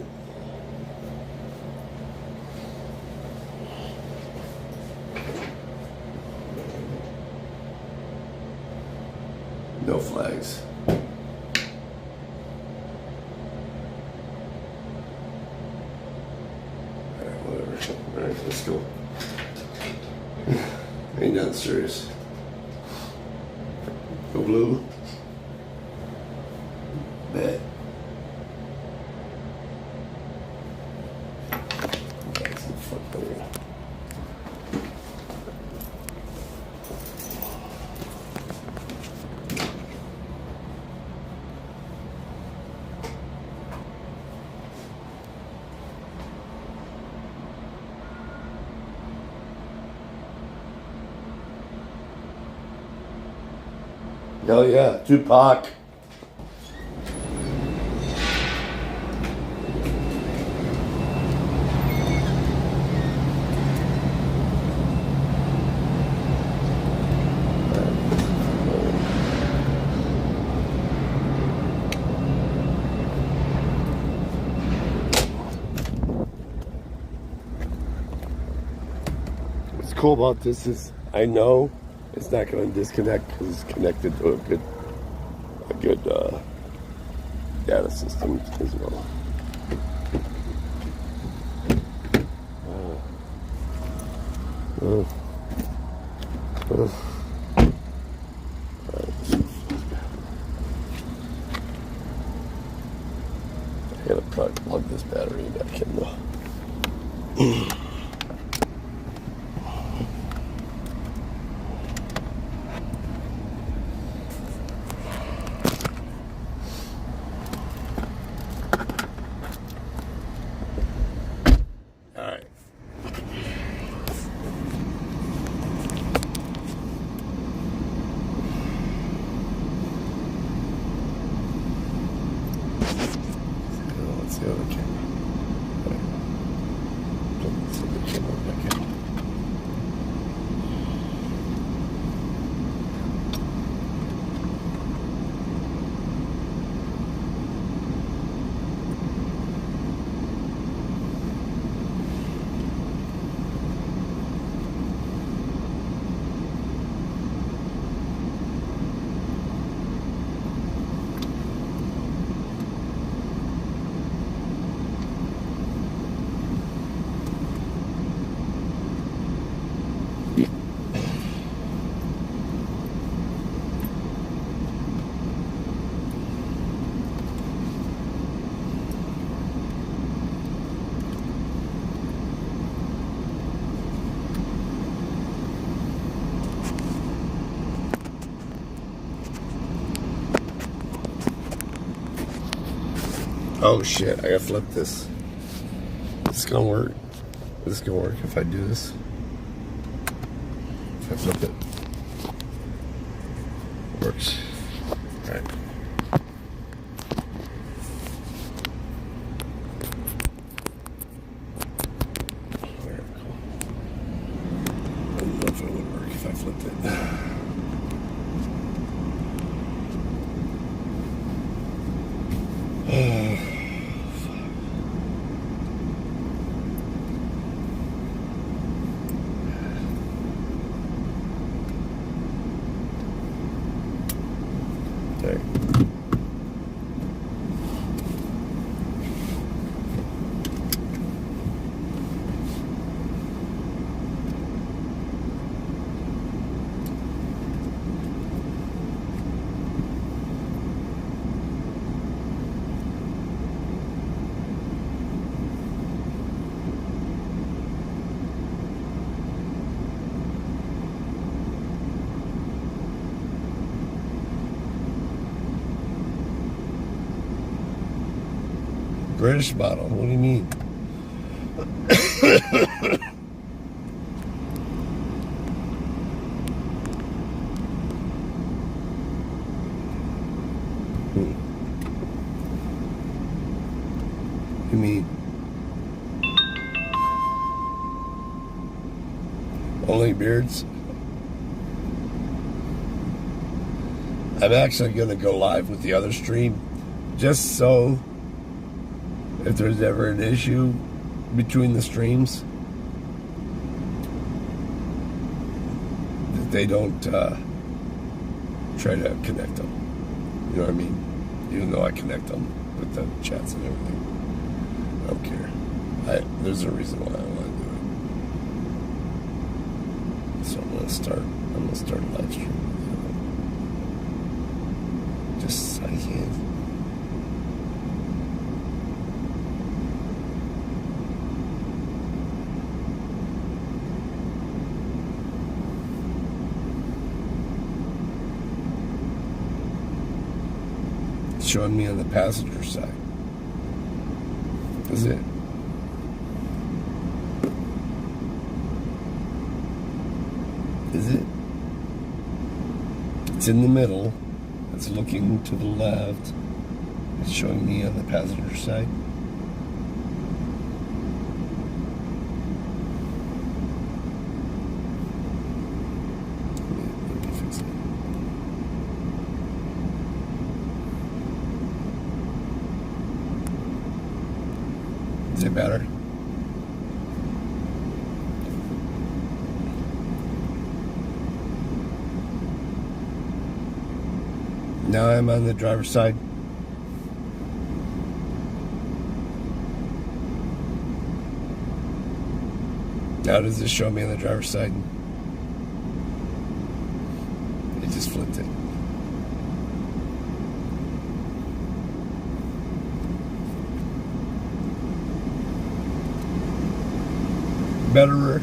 No flags. Alright, whatever. Alright, let's go. Ain't nothing serious. Go blue. Bet. That's the fuck over. Hell yeah, Tupac. What's cool about this is I know it's not going to disconnect because it's connected to a good data system as well. I gotta plug this battery back in though. Alright. Let's see how the camera. Let's see the camera back in. Oh shit, I gotta flip this. This is gonna work. This is gonna work if I do this. If I flip it. Works. Alright. Alright, cool. I don't know if it would work if I flipped it. Okay. British bottle. What do you mean? You mean only beards? I'm actually going to go live with the other stream just so if there's ever an issue between the streams that they don't try to connect them. You know what I mean? Even though I connect them with the chats and everything. I don't care. There's a reason why I want to do it. So I'm gonna start a live stream. Just so I can. Showing me on the passenger side. Is it? Is it? It's in the middle. It's looking to the left. It's showing me on the passenger side. Let me fix it. Is it better? Now I'm on the driver's side. Now does this show me on the driver's side? It just flipped it. Betterer.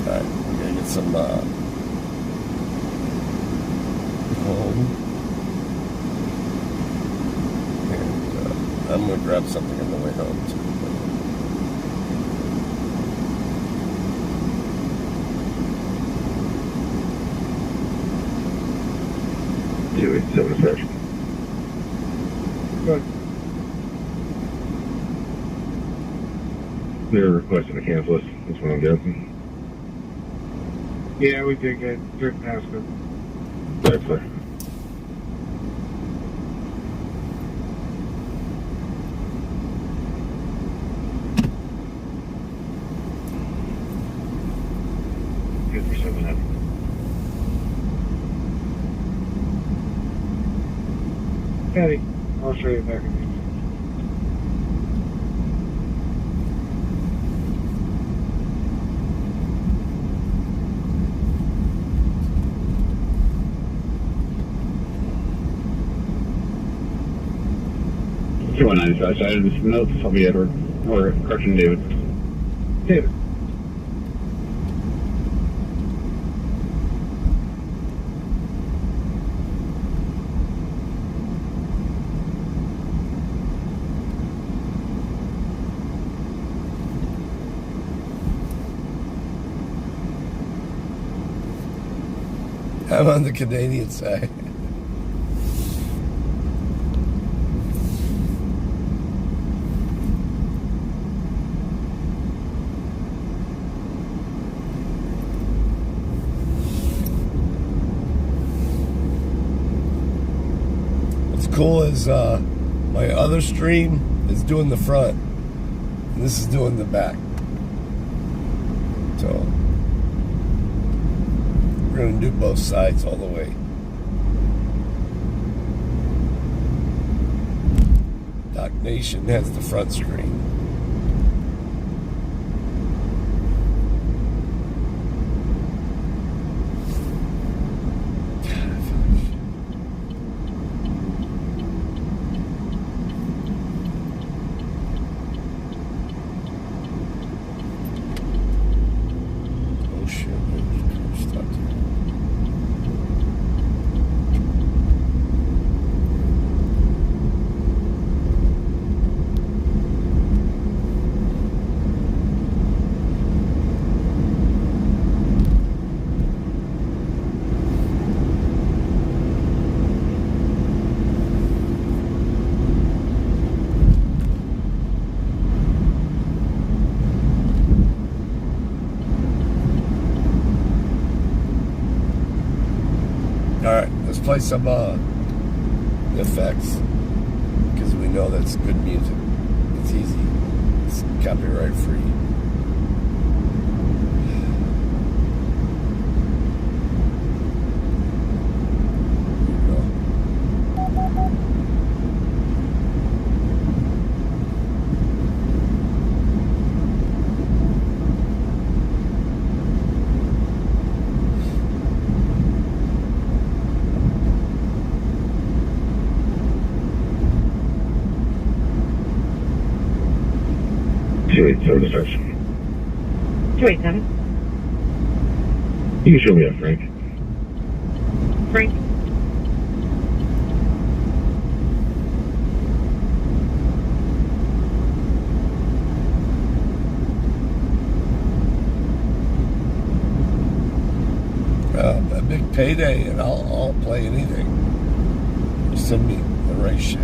Alright, we're gonna get some home. And I'm gonna grab something on the way home too. Anyway, 7 section. Good. They're requesting to cancel us. That's what I'm guessing. Yeah, we did get good past it. That's fair. Good for 7 up. Eddie, I'll show you back in the Two 95 side of this notes. I'll be Edward or Carson David. David. I'm on the Canadian side. What's cool is my other stream is doing the front, and this is doing the back. So we're going to do both sides all the way. NEFFEX has the front screen. Alright, let's play some NEFFEX, because we know that's good music. It's easy. It's copyright free. Service section. 287. You can show me up, Frank. Frank. like Payday, and I'll play anything. Just send me the right shit.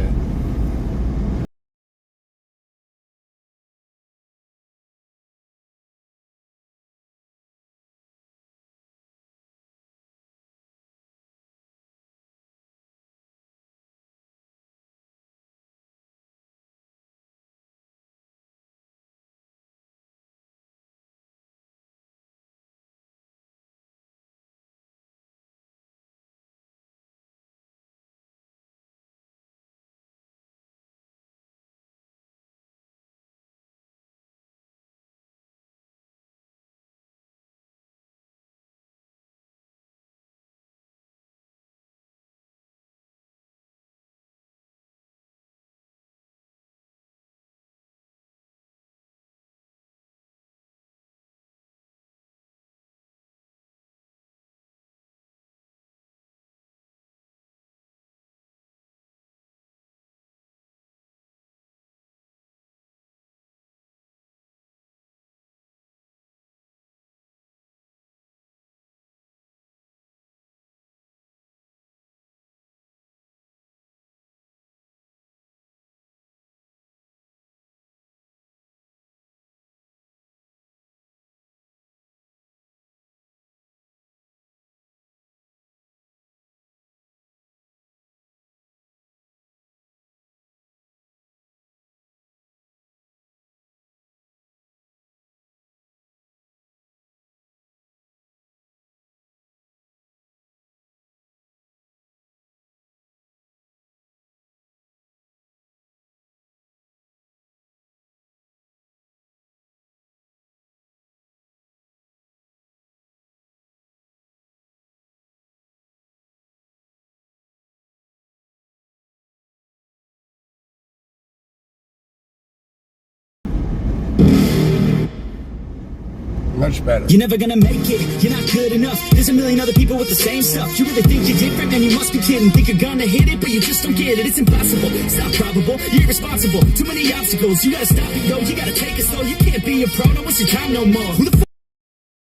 Much better. You're never gonna make it, you're not good enough. There's a million other people with the same stuff. You really think you're different, man, you must be kidding. Think you're gonna hit it, but you just don't get it. It's impossible, it's not probable, you're irresponsible. Too many obstacles, you gotta stop it, yo. You gotta take it slow, you can't be a pro, don't waste your time no more. Who the f***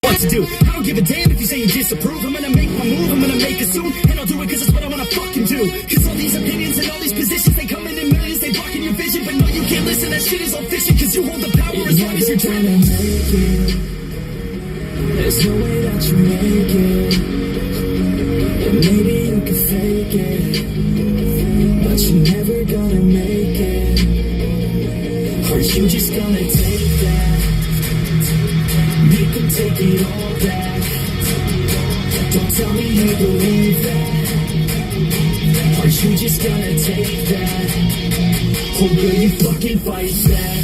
what to do? I don't give a damn if you say you disapprove. I'm gonna make my move, I'm gonna make it soon. And I'll do it cause it's what I wanna fucking do. Cause all these opinions and all these positions, they come in millions, they blocking your vision. But no, you can't listen, that shit is all fishing. Cause you hold the power as long as you're trying to make it. There's no way that you make it. And maybe you can fake it, but you're never gonna make it. Or you just gonna take that, make them take it all back. Don't tell me you believe that. Or you just gonna take that, or will you fucking fight back?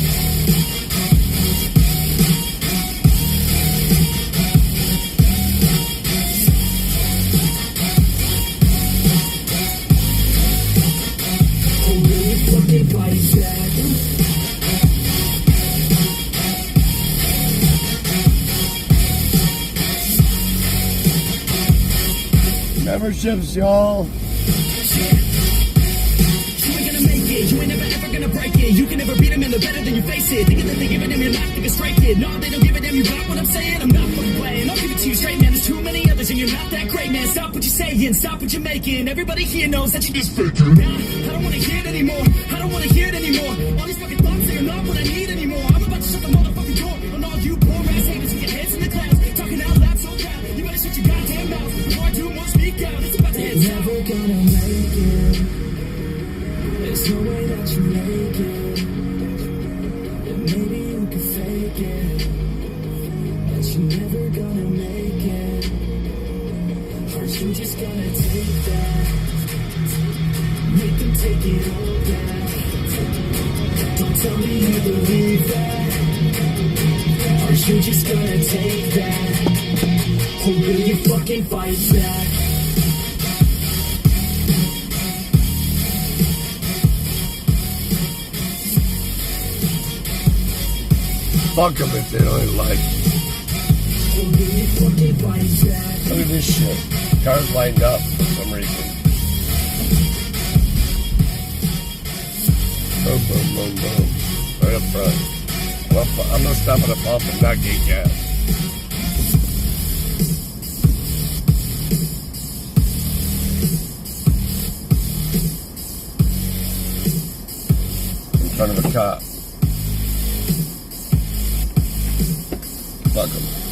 Memberships, y'all. You ain't gonna make it, you ain't never ever gonna break it. You can never beat them and they're better than you face it. Thinking that they're giving them your life, think it's straight kid. No, they don't give a damn, you got what I'm saying. I'm not fucking playing, I'll give it to you straight, man. There's too many others and you're not that great, man. Stop what you're saying, stop what you're making. Everybody here knows that you just faking. Nah, I don't wanna hear it anymore, I don't wanna hear it anymore. All these fucking thoughts, they are not what I need anymore. I'm about to shut the motherfucking door on all you poor ass haters with your heads in the clouds. Talking out loud so proud, you better shut your goddamn mouth before I do more speak out. It's about to head south. Never gonna make it. There's no way that you make it. And maybe you can fake it, but you're never gonna make it. Or you just gonna take that, make them take it all back. Don't tell me you believe that. Or you just gonna take that, or will you fucking fight back? Fuck them if they don't like it. Look at this shit. Cars lined up for some reason. Boom, boom, boom, boom. Right up front. I'm gonna stop at a pump and not get gas. front of a cop. Fuck 'em.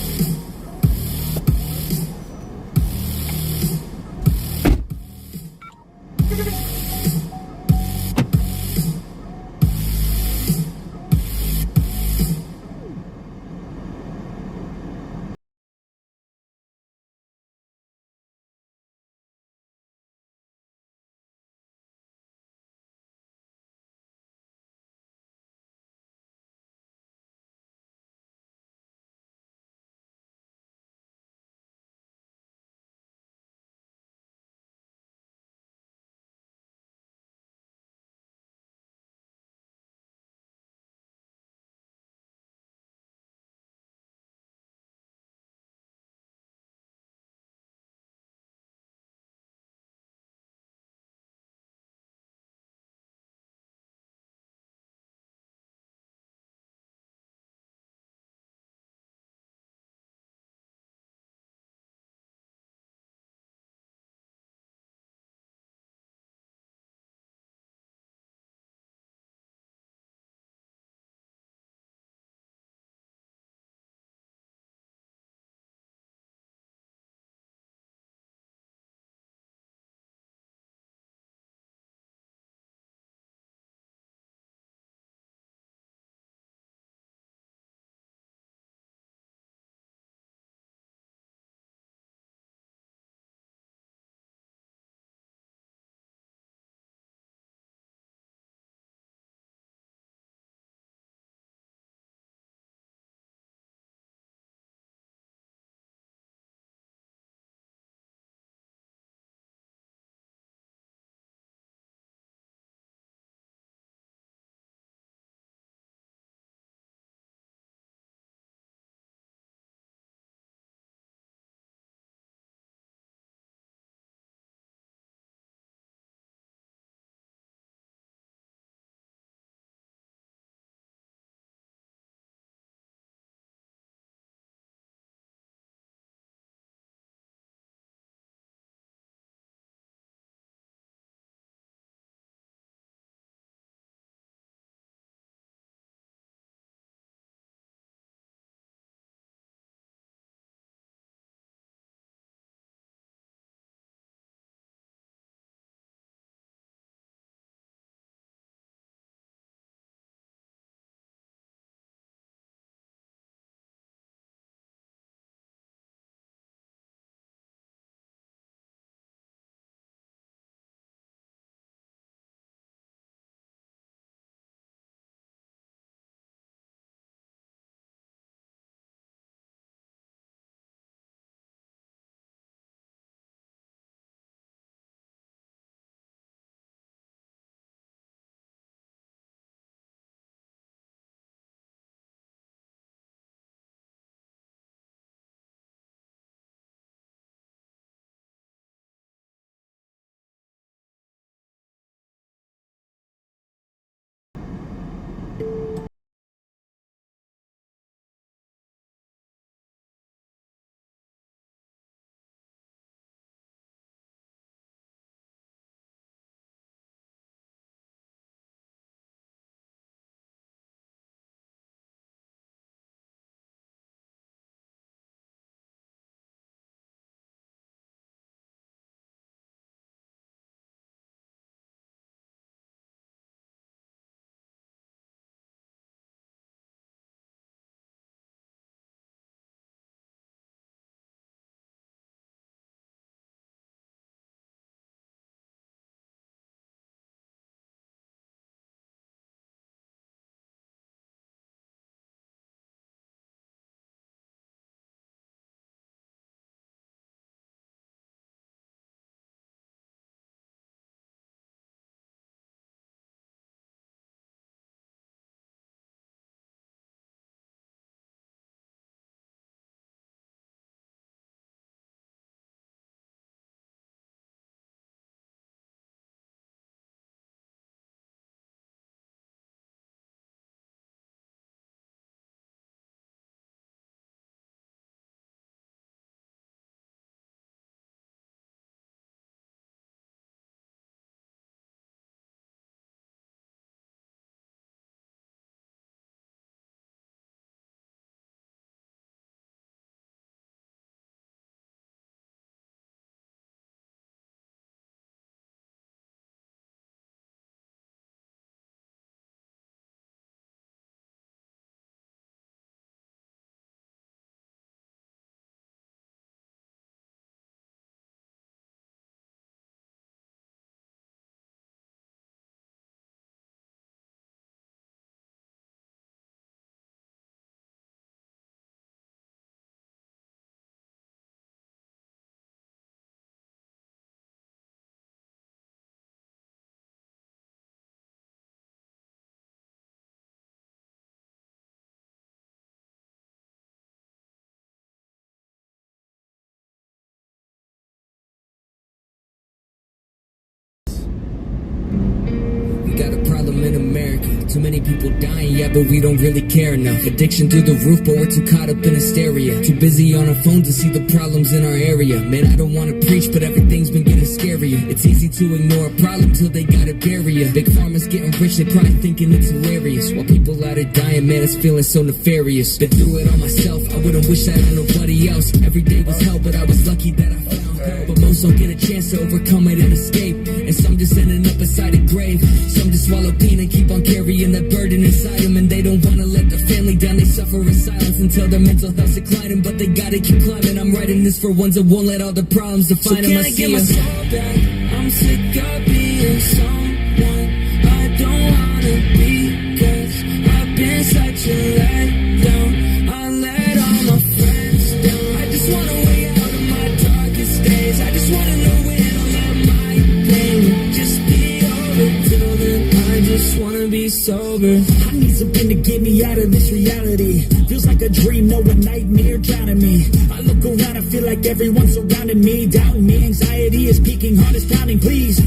Too many people dying, yeah, but we don't really care enough. Addiction through the roof, but we're too caught up in hysteria. Too busy on our phones to see the problems in our area. Man, I don't wanna preach, but everything's been getting scarier. It's easy to ignore a problem till they gotta bury ya. Big pharma's getting rich, they probably thinking it's hilarious. While people out are dying, man, it's feeling so nefarious. Been through it all myself, I wouldn't wish that on nobody else. Every day was hell, but I was lucky that I found help. But most don't get a chance to overcome it and escape. And some just ending up inside a grave. Some just swallow pain and keep on carrying that burden inside them. And they don't wanna let their family down, they suffer in silence until their mental health's declining. But they gotta keep climbing. I'm writing this for ones that won't let all the problems define them. I get my soul back? I'm sick of being someone I don't wanna be, 'cause I've been such a letdown. I let all my friends down. I just wanna way out of my darkest days. I just wanna know when all of my pain will just be over. Till then, I just wanna be sober. I need something to get me out of this reality. Feels like a dream, no, a nightmare drowning me. I look around, I feel like everyone's surrounding me, doubting me. Anxiety is peaking, heart is pounding, please.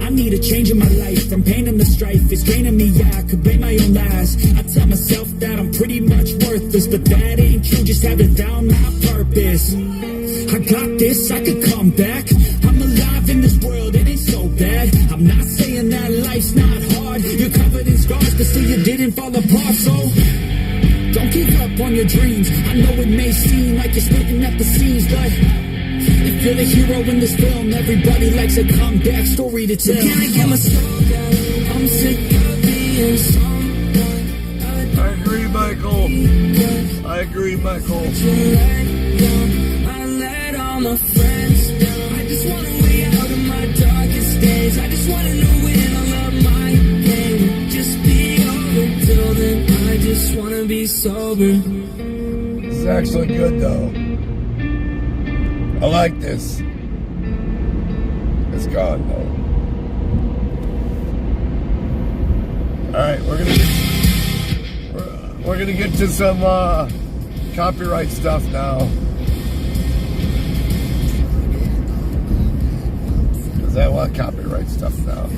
I need a change in my life, from pain and the strife. It's draining me, yeah, I could blame my own lies. I tell myself that I'm pretty much worthless, but that ain't true, just haven't found my purpose. I got this, I could come back. I'm alive in this world, it ain't so bad. I'm not saying that life's not hard. You're covered in scars, but still you didn't fall apart, so don't give up on your dreams. I know it may seem like you're splitting at the seams, but if you're the hero in this film, everybody likes a comeback story to tell. So can I get my soul back? I'm sick of being someone I agree, Michael. I agree, Michael. I let all my friends down. I just wanna way out of my darkest days. I just wanna know when all of my pain will just be over. Till then, I just wanna be sober. This is actually good, though. I like this. It's gone, though. Alright, we're gonna get to some copyright stuff now. Because I want copyright stuff now.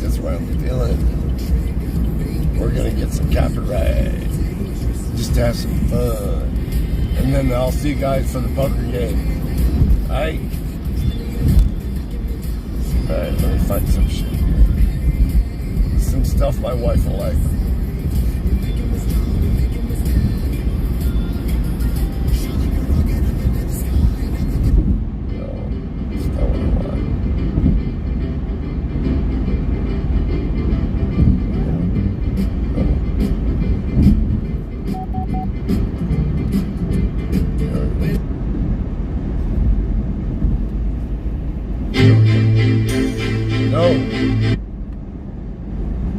That's what I'm feeling. We're gonna get some copyright. Just to have some fun. And then I'll see you guys for the poker game. Alright? Alright, let me find some shit here. Some stuff my wife will like. No, that's not what I want.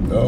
No.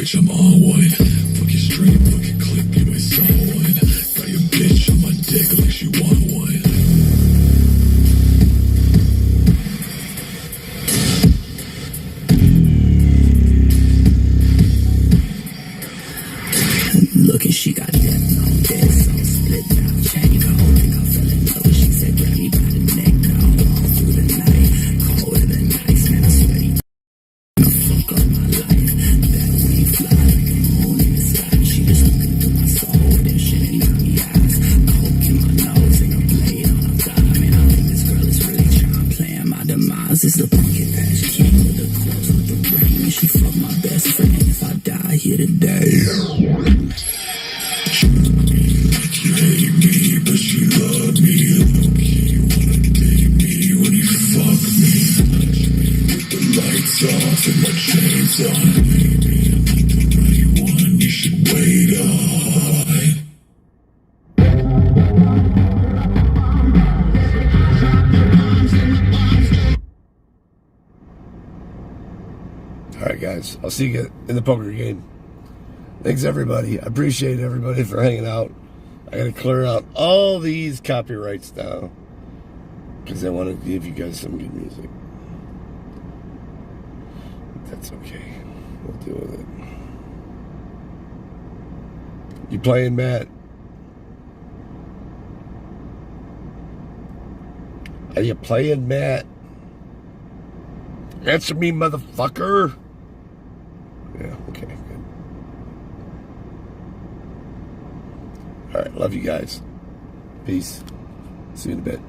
bitch, I'm on one. Fuck your stream, fuck your clip, you ain't saw one. Got your bitch on my dick like she want one. Look, and she got depth on this, on split now. Chain cold, think I fell in love. She said, grab me by the neck, down all through the night. Colder than ice, man, I swear he I fuck up my life. That we fly like a moon in the sky. She just looked into my soul, then shit ain't got me eyes. Coke in my nose, and a blade on a dime. Man, I think this girl is really trying, playing my demise. It's the pumpkin patch king with the clothes with the ring. And she fuck my best friend if I die here today. She hate me, but she love me. You wanna date me when you fuck me. With the lights off and my chains on. Baby, I'm like the right one, you should wait on. Alright guys, I'll see you in the poker game. Thanks everybody. I appreciate everybody for hanging out. I gotta clear out all these copyrights now because I want to give you guys some good music. That's okay. We'll deal with it. You playing, Matt? Are you playing, Matt? Answer me, motherfucker. Yeah, okay, good. All right, love you guys. Peace. See you in a bit.